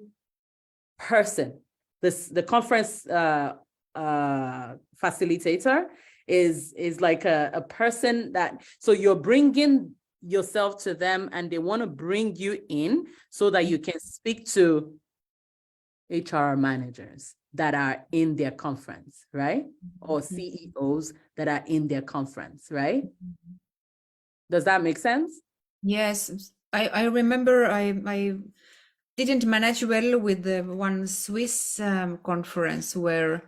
person. The conference facilitator is like a person that, so you're bringing yourself to them and they want to bring you in so that you can speak to HR managers that are in their conference, right? Or CEOs that are in their conference, right? Does that make sense? Yes, I remember I didn't manage well with the one Swiss conference where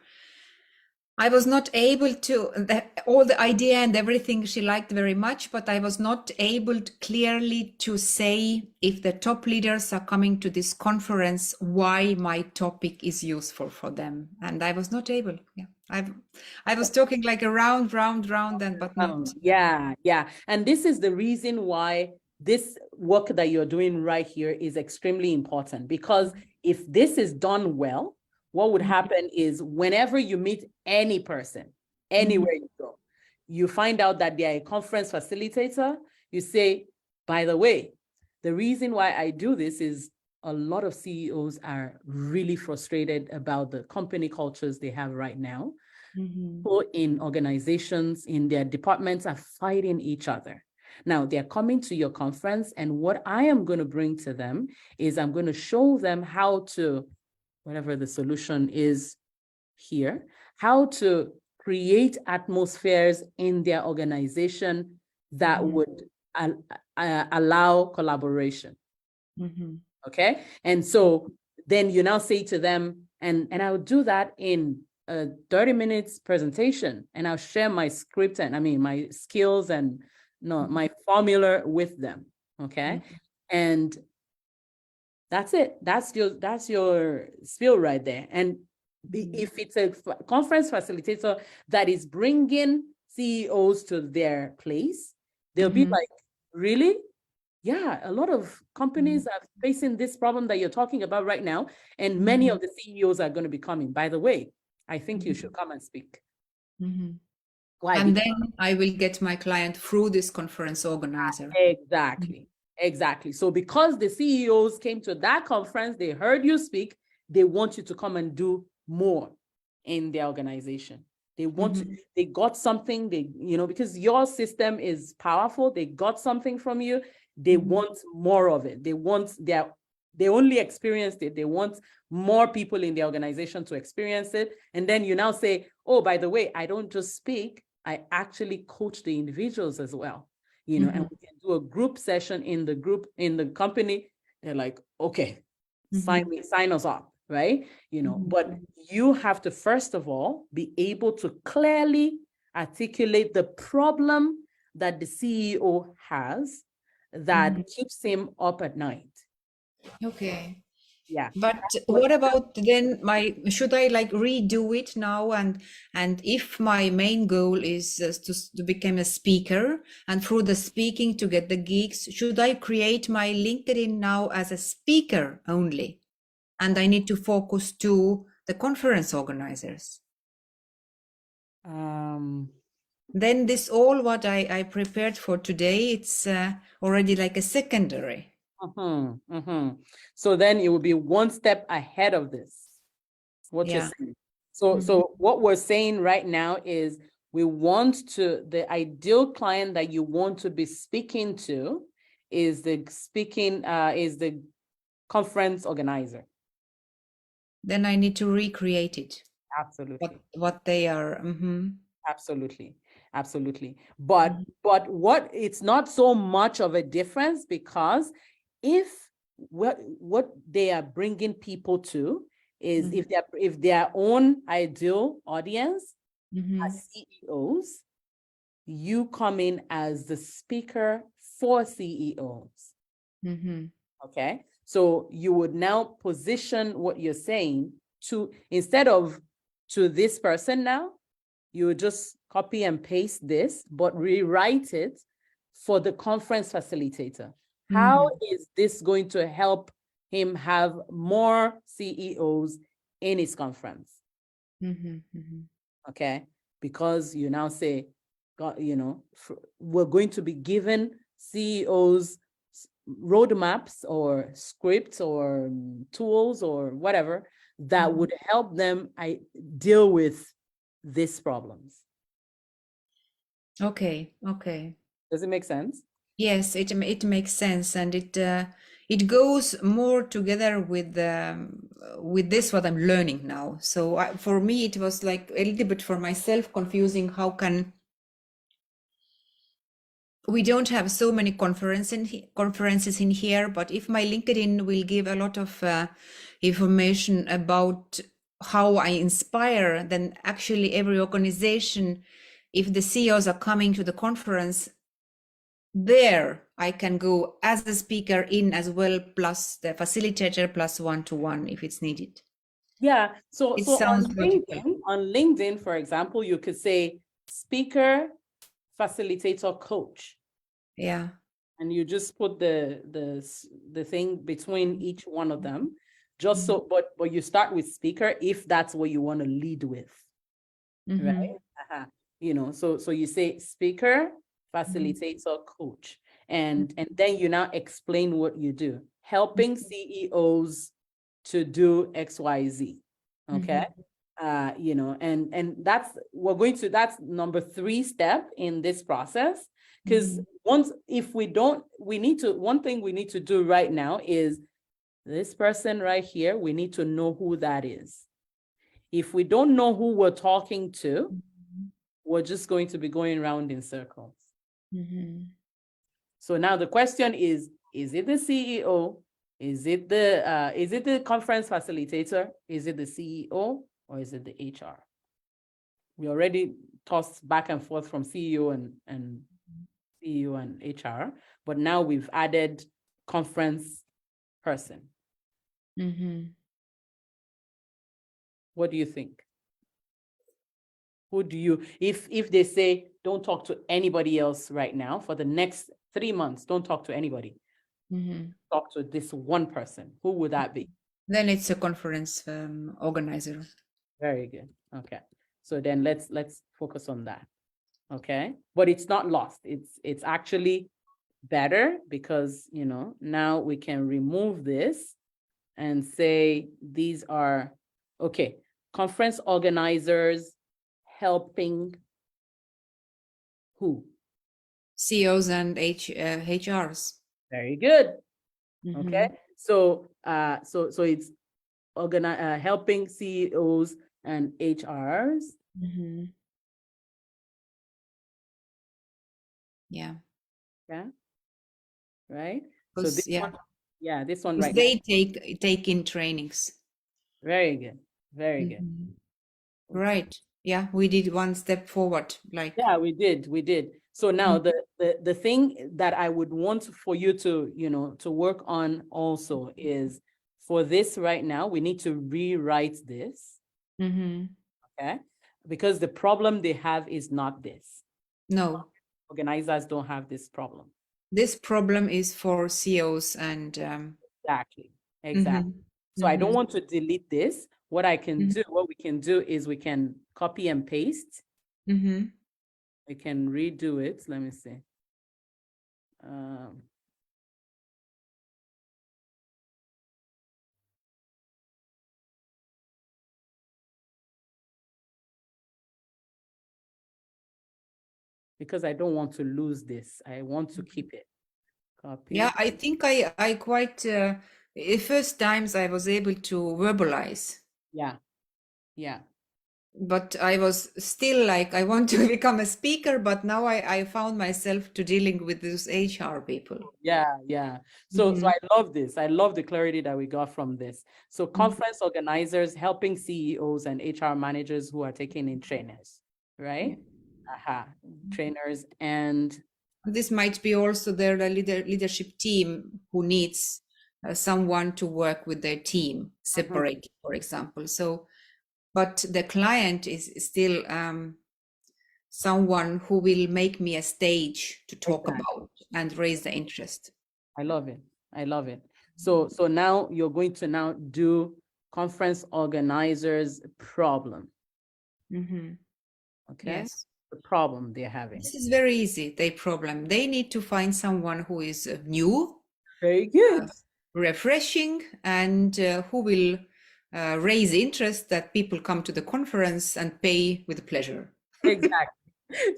I was not able to, all the idea and everything she liked very much, but I was not able to clearly to say if the top leaders are coming to this conference, why my topic is useful for them. And I was not able. Yeah, I was talking like around, round, and but not. Yeah. And this is the reason why this work that you're doing right here is extremely important, because if this is done well, what would happen is whenever you meet any person, anywhere you go, you find out that they're a conference facilitator, you say, by the way, the reason why I do this is a lot of CEOs are really frustrated about the company cultures they have right now. Mhm. People in organizations, in their departments are fighting each other. Now they're coming to your conference, and what I am going to bring to them is I'm going to show them how to, whatever the solution is here, how to create atmospheres in their organization that Mhm. would allow collaboration. Mhm. Okay. And so then you now say to them, and I'll do that in a 30 minutes presentation, and I'll share my script and my skills and my formula with them. Okay. And that's it. That's your spiel right there. And if it's a conference facilitator that is bringing CEOs to their place, they'll be like, really? Yeah, a lot of companies are facing this problem that you're talking about right now, and many of the CEOs are going to be coming. By the way, I think you should come and speak. Why? And then I will get my client through this conference organizer. Exactly. So because the CEOs came to that conference, they heard you speak, they want you to come and do more in their organization. They want to, they got something, because your system is powerful, they got something from you, they want more of it. They only experienced it. They want more people in the organization to experience it. And then you now say, oh, by the way, I don't just speak, I actually coach the individuals as well. And we can do a group session in the company. They're like, okay, sign us up, right? But you have to, first of all, be able to clearly articulate the problem that the CEO has that keeps him up at night. Okay. Yeah. But what about then should I like redo it now? And if my main goal is to become a speaker, and through the speaking to get the gigs, should I create my LinkedIn now as a speaker only? And I need to focus to the conference organizers. Then this all what I prepared for today, it's already like a secondary. So then it will be one step ahead of this, what you're saying. So what we're saying right now is the ideal client that you want to be speaking to is the conference organizer. Then I need to recreate it. Absolutely. What they are. Absolutely. But what it's not so much of a difference, because if what they are bringing people to is if their own ideal audience are CEOs, you come in as the speaker for CEOs. Okay. So you would now position what you're saying instead of to this person now, you would just copy and paste this, but rewrite it for the conference facilitator. How is this going to help him have more CEOs in his conference? Okay. Because you now say, we're going to be given CEOs roadmaps or scripts or tools or whatever that would help them deal with these problems. Okay. Does it make sense? Yes, it makes sense, and it goes more together with this what I'm learning now. So for me, it was like a little bit for myself confusing. How can we don't have so many conferences in here, but if my LinkedIn will give a lot of information about how I inspire, then actually every organization, if the CEOs are coming to the conference, there I can go as a speaker in as well, plus the facilitator plus one-to-one if it's needed. Yeah. So It on sounds logical. LinkedIn, for example, you could say speaker, facilitator, coach. Yeah. And you just put the thing between each one of them, just so, but you start with speaker if that's what you want to lead with, right? So you say speaker, facilitator, coach, and then you now explain what you do, helping CEOs to do XYZ. Okay. You know, and that's that's number 3 step in this process. Because one thing we need to do right now is this person right here, we need to know who that is. If we don't know who we're talking to, we're just going to be going around in circles. So now the question is it the CEO? Is it the conference facilitator? Is it the CEO or is it the HR? We already tossed back and forth from CEO and CEO and HR, but now we've added conference person. What do you think? Who do you, if they say, don't talk to anybody else right now for the next 3 months, don't talk to anybody. Talk to this one person. Who would that be? Then it's a conference organizer. Very good. Okay. So then let's focus on that. Okay. But it's not lost. It's actually better because, you know, now we can remove this and say these are, okay, conference organizers helping who? CEOs and HRs. Very good. Okay. So it's helping CEOs and HRs. Yeah. Yeah. Right. So Because, this one, this one right they take in trainings. Very good. Very good. Right. Yeah, we did one step forward. Like, yeah, we did. So now the thing that I would want for you to, you know, to work on also is for this right now, we need to rewrite this. Okay. Because the problem they have is not this. No. Organizers don't have this problem. This problem is for CEOs and Exactly. So I don't want to delete this. What I can do, what we can do is we can copy and paste. We can redo it. Let me see. Because I don't want to lose this. I want to keep it. Copy. Yeah, I think I quite, the first times I was able to verbalize. Yeah. Yeah. But I was still like, I want to become a speaker, but now I found myself to dealing with those HR people. Yeah, yeah. So I love this. I love the clarity that we got from this. So conference organizers helping CEOs and HR managers who are taking in trainers, right? Trainers, and this might be also their leadership team who needs someone to work with their team separately, for example. So, but the client is still someone who will make me a stage to talk about and raise the interest. I love it. I love it. So now you're going to now do conference organizers problem. Okay. Yes. The problem they're having. This is very easy. Their problem. They need to find someone who is new, very good, refreshing, and who will raise interest that people come to the conference and pay with pleasure. Exactly.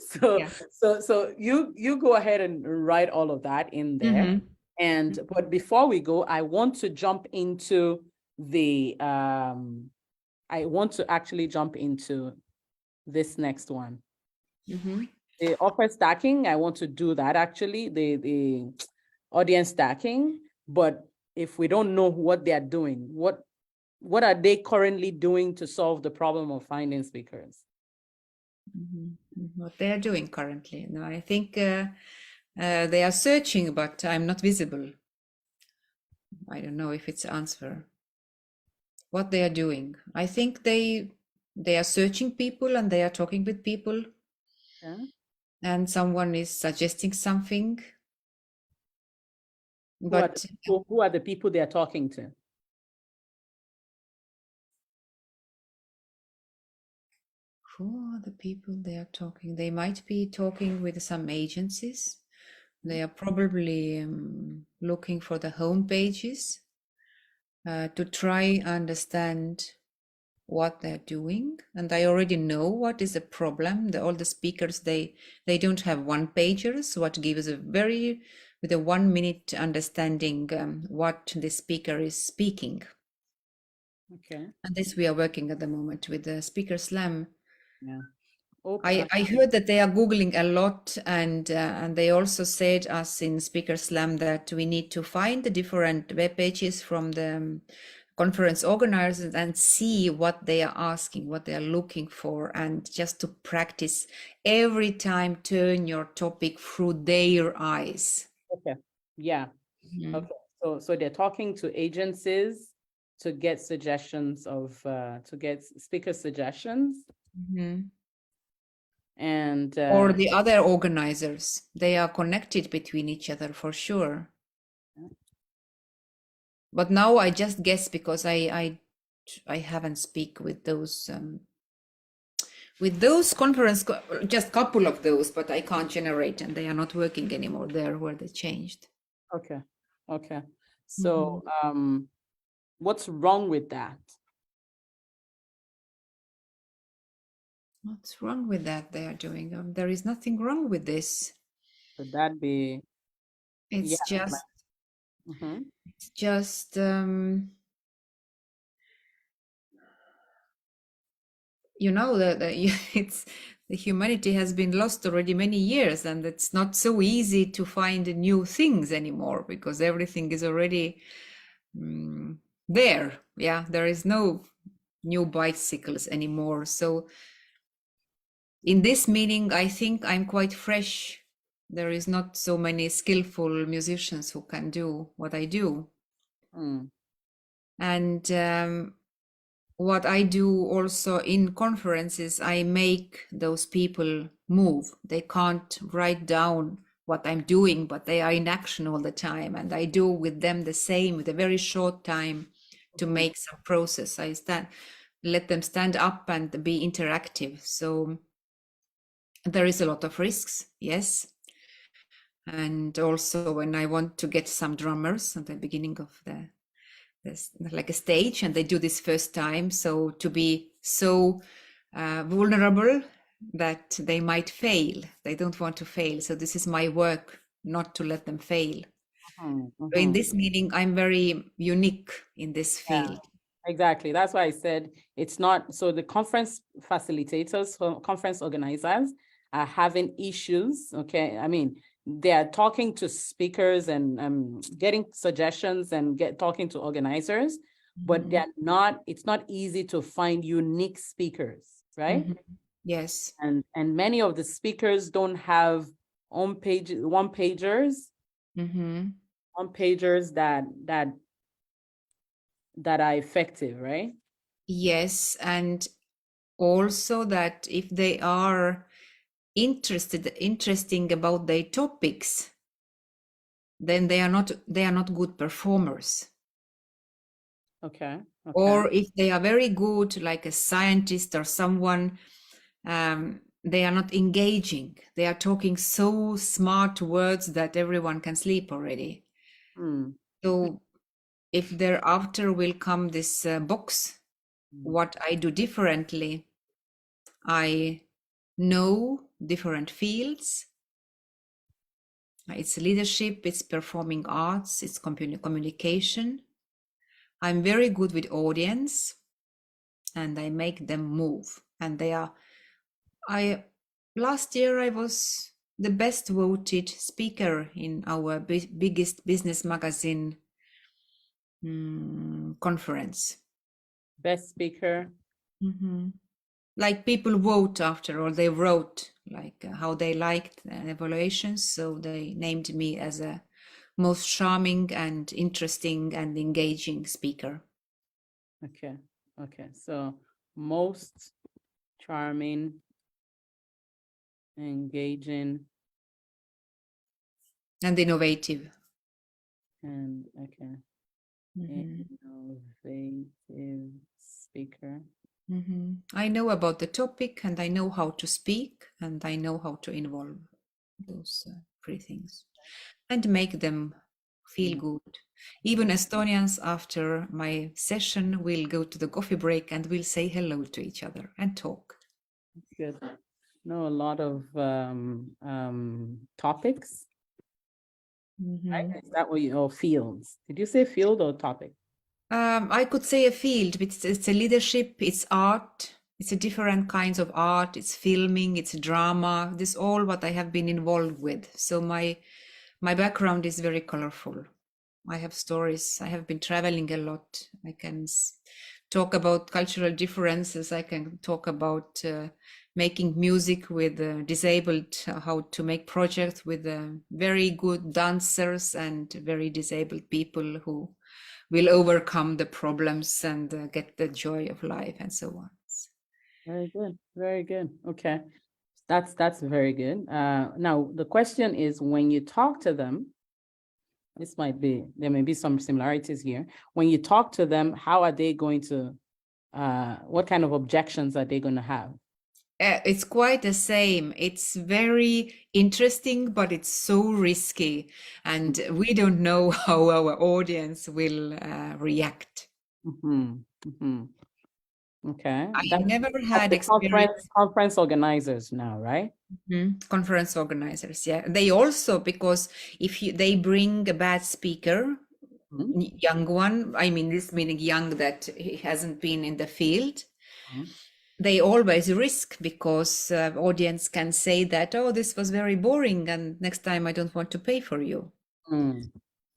So you go ahead and write all of that in there. And but before we go, I want to jump into the I want to actually jump into this next one. The offer stacking, I want to do that actually, the audience stacking. But if we don't know what they are doing, what are they currently doing to solve the problem of finding speakers? What they are doing currently? No, I think they are searching, but I'm not visible. I don't know if it's the answer. What they are doing? I think they are searching people and they are talking with people. Yeah. And someone is suggesting something. But who are the people they are talking to? Who are the people they are talking? They might be talking with some agencies. They are probably looking for the home pages to try understand what they're doing, and I already know what is the problem. All the speakers, they don't have one pagers, what gives a very with a 1 minute understanding what the speaker is speaking. Okay. And this we are working at the moment with the Speaker Slam. Yeah. I heard that they are Googling a lot, and they also said us in Speaker Slam that we need to find the different web pages from the conference organizers and see what they are asking, what they are looking for, and just to practice every time, turn your topic through their eyes. Okay. Yeah. Okay. So they're talking to agencies to get suggestions of to get speaker suggestions. And Or the other organizers, they are connected between each other for sure. But now I just guess because I haven't speak with those conference, just couple of those, but I can't generate, and they are not working anymore there where they changed. okay. So what's wrong with that? What's wrong with that they are doing? There is nothing wrong with this. Would that be It's yeah, just like, it's just you know that it's the humanity has been lost already many years, and it's not so easy to find new things anymore because everything is already there. Yeah, there is no new bicycles anymore. So in this meaning, I think I'm quite fresh. There is not so many skillful musicians who can do what I do. And what I do also in conferences, I make those people move. They can't write down what I'm doing, but they are in action all the time. And I do with them the same with a very short time to make some process. Let them stand up and be interactive. So there is a lot of risks, yes. And also when I want to get some drummers at the beginning of there's like a stage and they do this first time, so to be so vulnerable that they might fail, they don't want to fail, so this is my work, not to let them fail. So in this meeting I'm very unique in this field. Exactly. That's why I said it's not. So the conference facilitators, conference organizers are having issues. Okay. I mean, they are talking to speakers and getting suggestions and talking to organizers, but it's not easy to find unique speakers, right? Yes. And many of the speakers don't have one pagers that are effective, right? Yes, and also that if they are interesting about their topics, then they are not good performers. Okay. Or if they are very good, like a scientist or someone, they are not engaging. They are talking so smart words that everyone can sleep already. So if thereafter will come this box, what I do differently, I know different fields. It's leadership, it's performing arts, it's communication. I'm very good with audience and I make them move. And last year I was the best voted speaker in our biggest business magazine conference. Best speaker. Like people vote after all, they wrote like how they liked the evaluations, so they named me as a most charming and interesting and engaging speaker. Okay. So most charming, engaging, and innovative. And innovative speaker. I know about the topic and I know how to speak and I know how to involve those three things and make them feel good. Even Estonians after my session will go to the coffee break and will say hello to each other and talk. Good. Know a lot of topics, right? Mhm. Is that what you, or fields? Did you say field or topic? I could say a field, but it's a leadership, it's art, it's a different kinds of art, it's filming, it's drama. This all what I have been involved with. So my background is very colorful. I have stories. I have been traveling a lot. I can talk about cultural differences. I can talk about making music with disabled, how to make projects with very good dancers and very disabled people who will overcome the problems and get the joy of life and so on. Very good. Very good. Okay. That's very good. Now the question is, when you talk to them, there may be some similarities here. When you talk to them, how are they going to, what kind of objections are they going to have? It's quite the same. It's very interesting, but it's so risky. And we don't know how our audience will react. Okay. I That's never like had the experience. conference organizers now, right? Conference organizers, yeah. They also, because if they bring a bad speaker, Mhm. young one, I mean, this meaning young that he hasn't been in the field, Mhm. they always risk because audience can say that, oh, this was very boring and next time I don't want to pay for you. Mm.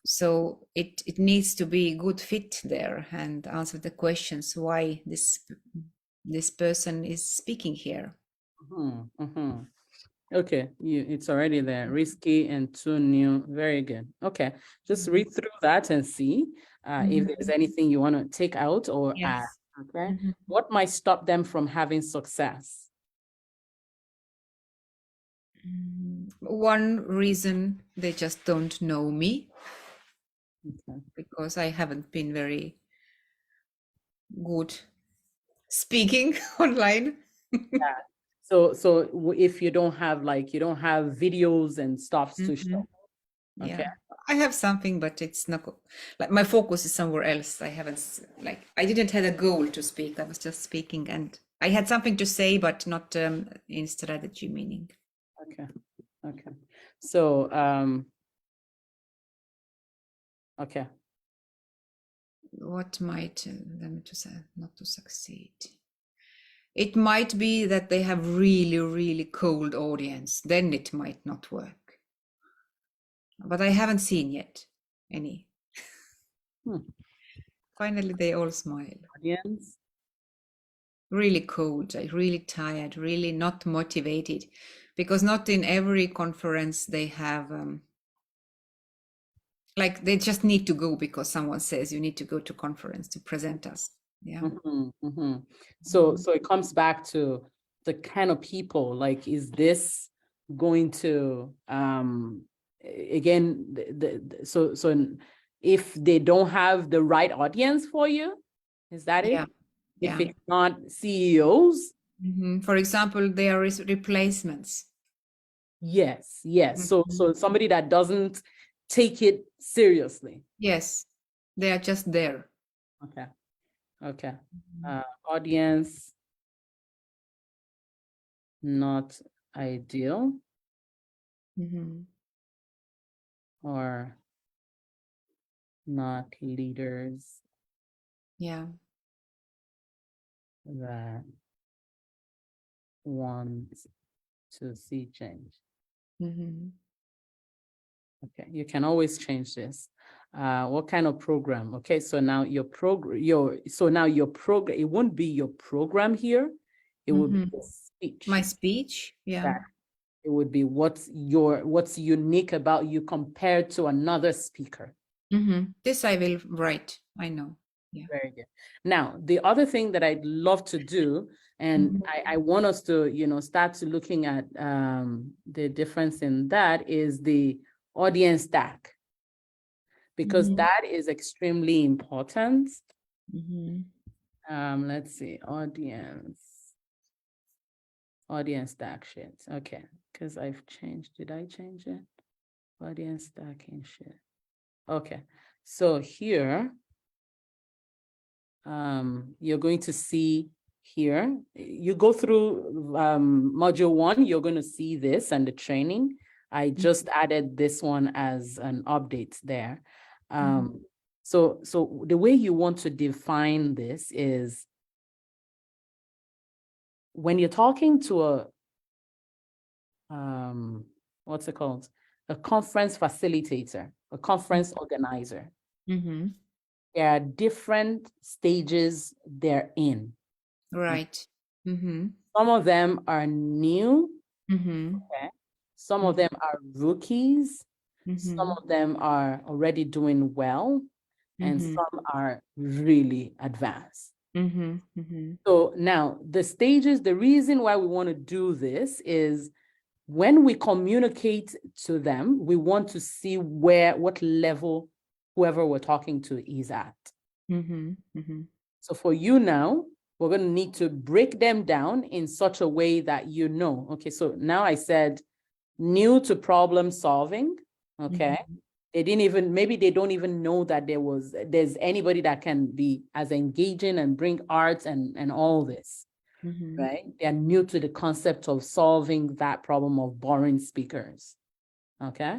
So it needs to be a good fit there and answer the questions why this person is speaking here. Mhm. Mhm. Okay, it's already there. Risky and too new. Very good. Okay, just read through that and see if there's anything you want to take out or add. Yes. Okay, what might stop them from having success? One reason, they just don't know me Okay. because I haven't been very good speaking online. Yeah. So if you don't have videos and stuff to show. Okay. Yeah, I have something, but it's not like my focus is somewhere else. I haven't like I didn't have a goal to speak. I was just speaking, and I had something to say, but not in strategy meaning. Okay. Okay. So okay. What might them to say not to succeed? It might be that they have really, really cold audience. Then it might not work. But I haven't seen yet any. Finally, they all smile. Audience. Really cold, really tired, really not motivated, because not in every conference they have like they just need to go because someone says you need to go to conference to present us. Yeah. So it comes back to the kind of people, like, is this going to again so if they don't have the right audience for you, is that it? Yeah. If Yeah. it's not CEOs, For example, there is replacements. yes. So somebody that doesn't take it seriously. Yes, they are just there. Okay. Audience not ideal, or not leaders Yeah. that want to see change. Okay, you can always change this. What kind of program? Okay, so now your program, it won't be your program here. It would be a speech. My speech. Yeah. That it would be what's unique about you compared to another speaker. This I will write. I know. Yeah. Very good. Now, the other thing that I'd love to do, and I want us to, start to looking at the difference in that, is the audience stack, because that is extremely important. Let's see, audience stack sheet. Okay, because I've changed. Did I change it? Audience stacking sheet. Okay, so here, you're going to see here, you go through module 1, you're going to see this and the training. I just added this one as an update there. So the way you want to define this is when you're talking to a, what's it called? A conference facilitator, a conference organizer. Mm-hmm. There are different stages they're in. Right. Mm-hmm. Some of them are new. Mm-hmm. Okay. Some of them are rookies. Some Mm-hmm. of them are already doing well, and Mm-hmm. some are really advanced. Mm-hmm. Mm-hmm. So now the stages, the reason why we want to do this is when we communicate to them, we want to see what level whoever we're talking to is at. Mm-hmm. Mm-hmm. So for you now, we're going to need to break them down in such a way that you know, okay, so now I said new to problem solving, okay? They didn't even, maybe they don't even know that there's anybody that can be as engaging and bring arts and all this, right? They're new to the concept of solving that problem of boring speakers, okay?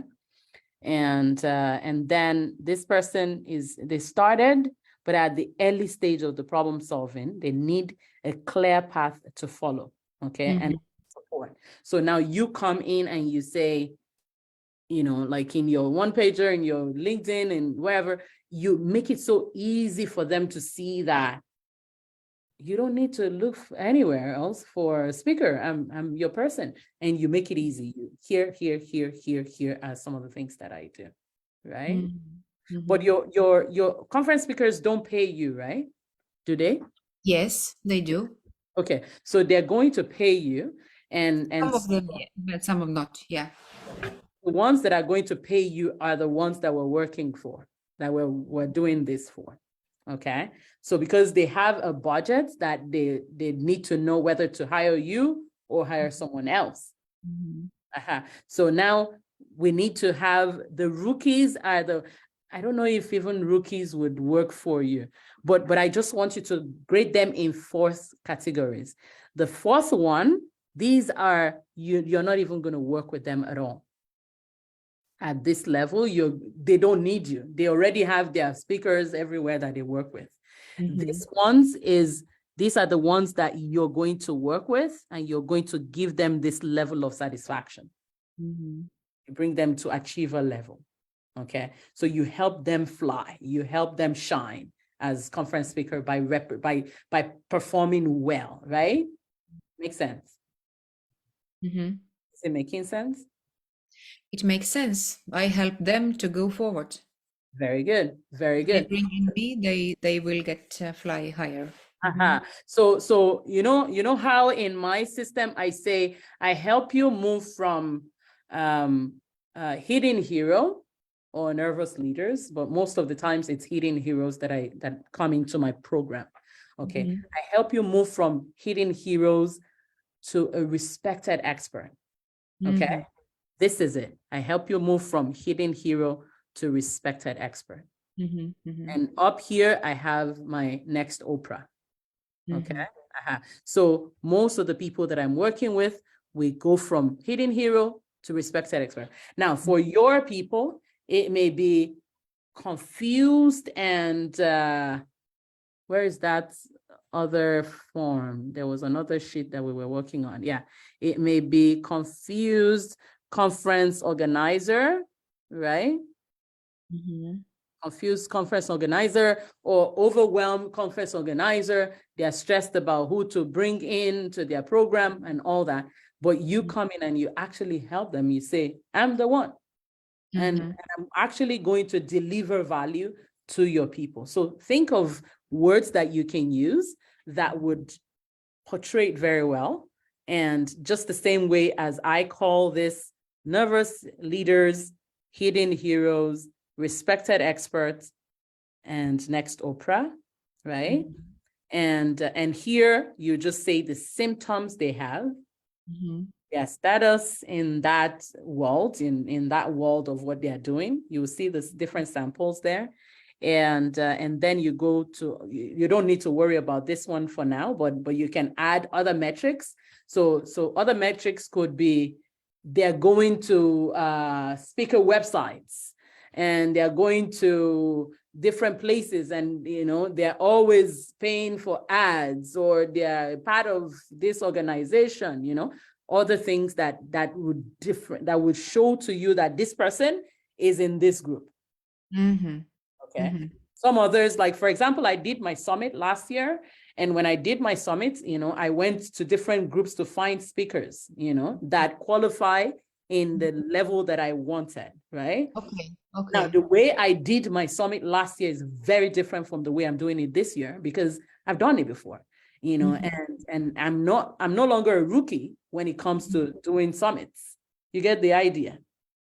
And then this person they started, but at the early stage of the problem solving, they need a clear path to follow, okay? And support. So now you come in and you say, you know, like in your one pager, in your LinkedIn and wherever, you make it so easy for them to see that you don't need to look anywhere else for a speaker. I'm your person, and you make it easy. Here are some of the things that I do, right? But your conference speakers don't pay you, right? Do they? Yes, they do. Okay, so they're going to pay you, and Some of them, yeah, but some of not. Yeah. the ones that are going to pay you are the ones that we're working for, that we're doing this for. Okay, so because they have a budget that they need to know whether to hire you or hire someone else. So now we need to have the rookies are the, I don't know if even rookies would work for you, but I just want you to grade them in 4 categories. The 4th one, these are, you're not even going to work with them at all. At this level, they don't need you. They already have their speakers everywhere that they work with. These are the ones that you're going to work with, and you're going to give them this level of satisfaction. You bring them to achiever level. Okay, so you help them fly, you help them shine as conference speaker by performing well, right? Makes sense. Is it making sense? It makes sense. I help them to go forward. Very good. Very They good. bring in me, they will get fly higher. So you know how in my system I say I help you move from hidden hero or nervous leaders, but most of the times it's hidden heroes that come into my program. Okay, I help you move from hidden heroes to a respected expert. Okay, this is it. I help you move from hidden hero to respected expert. And up here I have my next Oprah. Okay. So most of the people that I'm working with, we go from hidden hero to respected expert. Now, for your people, it may be confused and where is that other form? There was another sheet that we were working on. Yeah, it may be confused conference organizer, right? Confused conference organizer or overwhelmed conference organizer. They're stressed about who to bring in to their program and all that. But you come in and you actually help them. You say, I'm the one. And I'm actually going to deliver value to your people. So think of words that you can use that would portray it very well. And just the same way as I call this nervous leaders, hidden heroes, respected experts, and next Oprah, right? And here you just say the symptoms they have. yeah, status in that world, in that world of what they are doing. You will see the different samples there. And then you go to, you don't need to worry about this one for now, but you can add other metrics. So other metrics could be, they're going to speaker websites, and they're going to different places, and they're always paying for ads, or they're part of this organization, other things that would show to you that this person is in this group. Mm-hmm. Okay. Mm-hmm. Some others, like for example, I did my summit last year, and when I did my summit, I went to different groups to find speakers, that qualify in the level that I wanted, right? Okay. Now, the way I did my summit last year is very different from the way I'm doing it this year, because I've done it before, and I'm no longer a rookie when it comes to doing summits. You get the idea?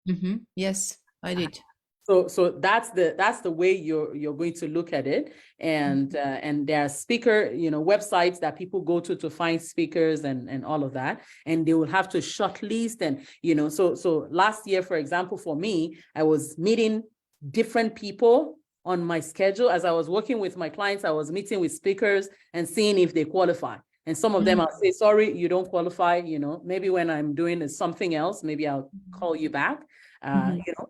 Mm-hmm. Yes, I did. So that's the way you're going to look at it, and there are speaker websites that people go to find speakers and all of that, and they will have to shortlist, and so last year, for example, for me, I was meeting different people on my schedule. As I was working with my clients, I was meeting with speakers and seeing if they qualify. And some of them I'll say, sorry, you don't qualify, maybe when I'm doing something else, maybe I'll call you back.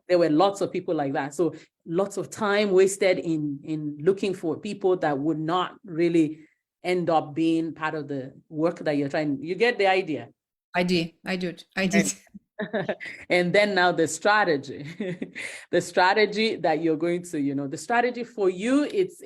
There were lots of people like that. So lots of time wasted in looking for people that would not really end up being part of the work that you're trying. You get the idea? I did. And then now the strategy, the strategy that you're going to, the strategy for you, it's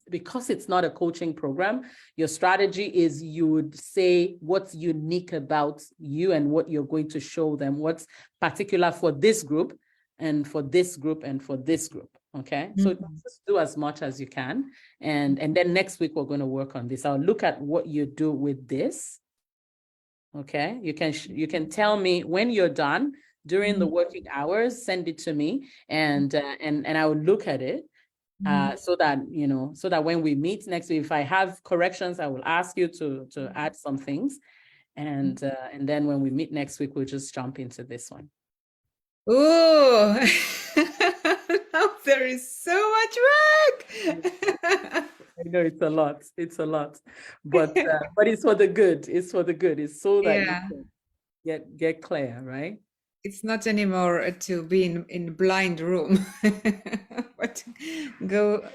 because it's not a coaching program, your strategy is, you would say what's unique about you and what you're going to show them, what's particular for this group and for this group and for this group. Okay. So just do as much as you can. And then next week, we're going to work on this. I'll look at what you do with this. Okay. You can tell me when you're done during the working hours, send it to me, and I will look at it. So that when we meet next week, if I have corrections, I will ask you to add some things. And then when we meet next week, we'll just jump into this one. Oh, there is so much work. I know it's a lot. It's a lot, but it's for the good. It's for the good. It's so that you can get clear, right? It's not anymore to be in blind room, but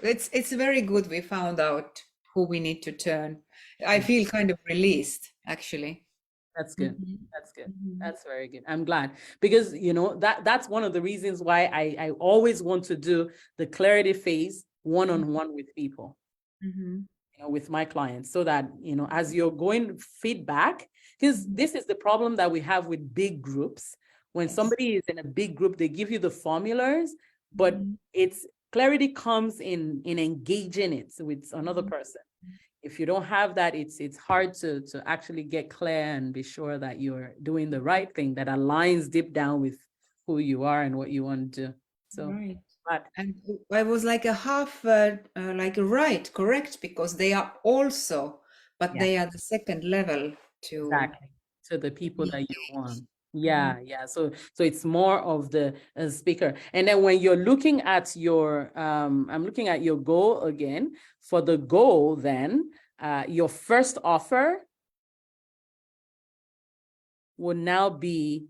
it's very good. We found out who we need to turn. I feel kind of released, actually. That's good. That's good. That's very good. I'm glad, because that's one of the reasons why I always want to do the clarity phase one-on-one with people, with my clients, so that as you're going feedback, because this is the problem that we have with big groups. When somebody is in a big group, they give you the formulas, but it's clarity comes in engaging it with another person. If you don't have that, it's hard to actually get clear and be sure that you're doing the right thing that aligns deep down with who you are and what you want to do. So, right. And I was like a half, right, correct, because they are also, but they are the second level to the people that you want. Yeah. So it's more of the speaker. And then when you're looking at your, I'm looking at your goal again. For the goal, then your first offer will now be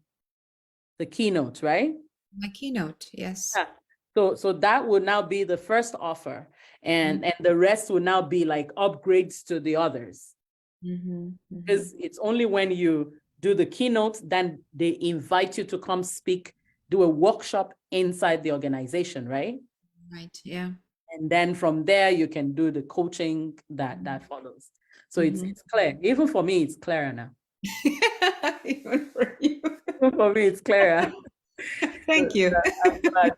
the keynote, right? My keynote, yes. Yeah. So that would now be the first offer, and the rest will now be like upgrades to the others. Because it's only when you do the keynote, then they invite you to come speak, do a workshop inside the organization, right? Right, yeah. And then from there, you can do the coaching that follows. So it's clear. Even for me, it's clearer now. Even for you. Even for me, it's clearer. Thank you. I'm glad.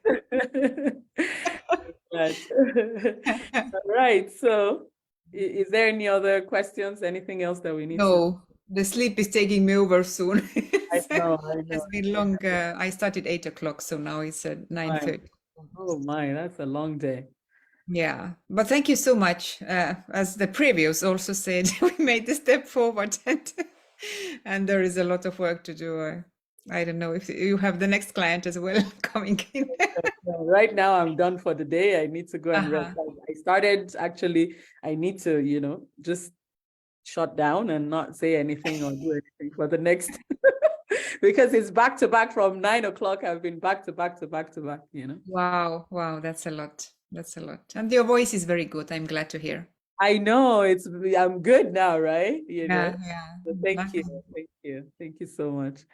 All right. So is there any other questions? Anything else that we need No, the sleep is taking me over soon. I know. It's been long. I started 8 o'clock, so now it's 9:30. Oh my, that's a long day. Yeah, but thank you so much. As the previews also said, we made the step forward. And there is a lot of work to do. I don't know if you have the next client as well coming in. Right now, I'm done for the day. I need to go and rest. Uh-huh. I started actually, I need to, just shut down and not say anything or do anything for the next because it's back to back from 9 o'clock. I've been back to back to back to back. Wow, wow, that's a lot. That's a lot. And your voice is very good. I'm glad to hear. I know I'm good now, right? Yeah, yeah. So thank you. Uh-huh. Thank you. Thank you so much.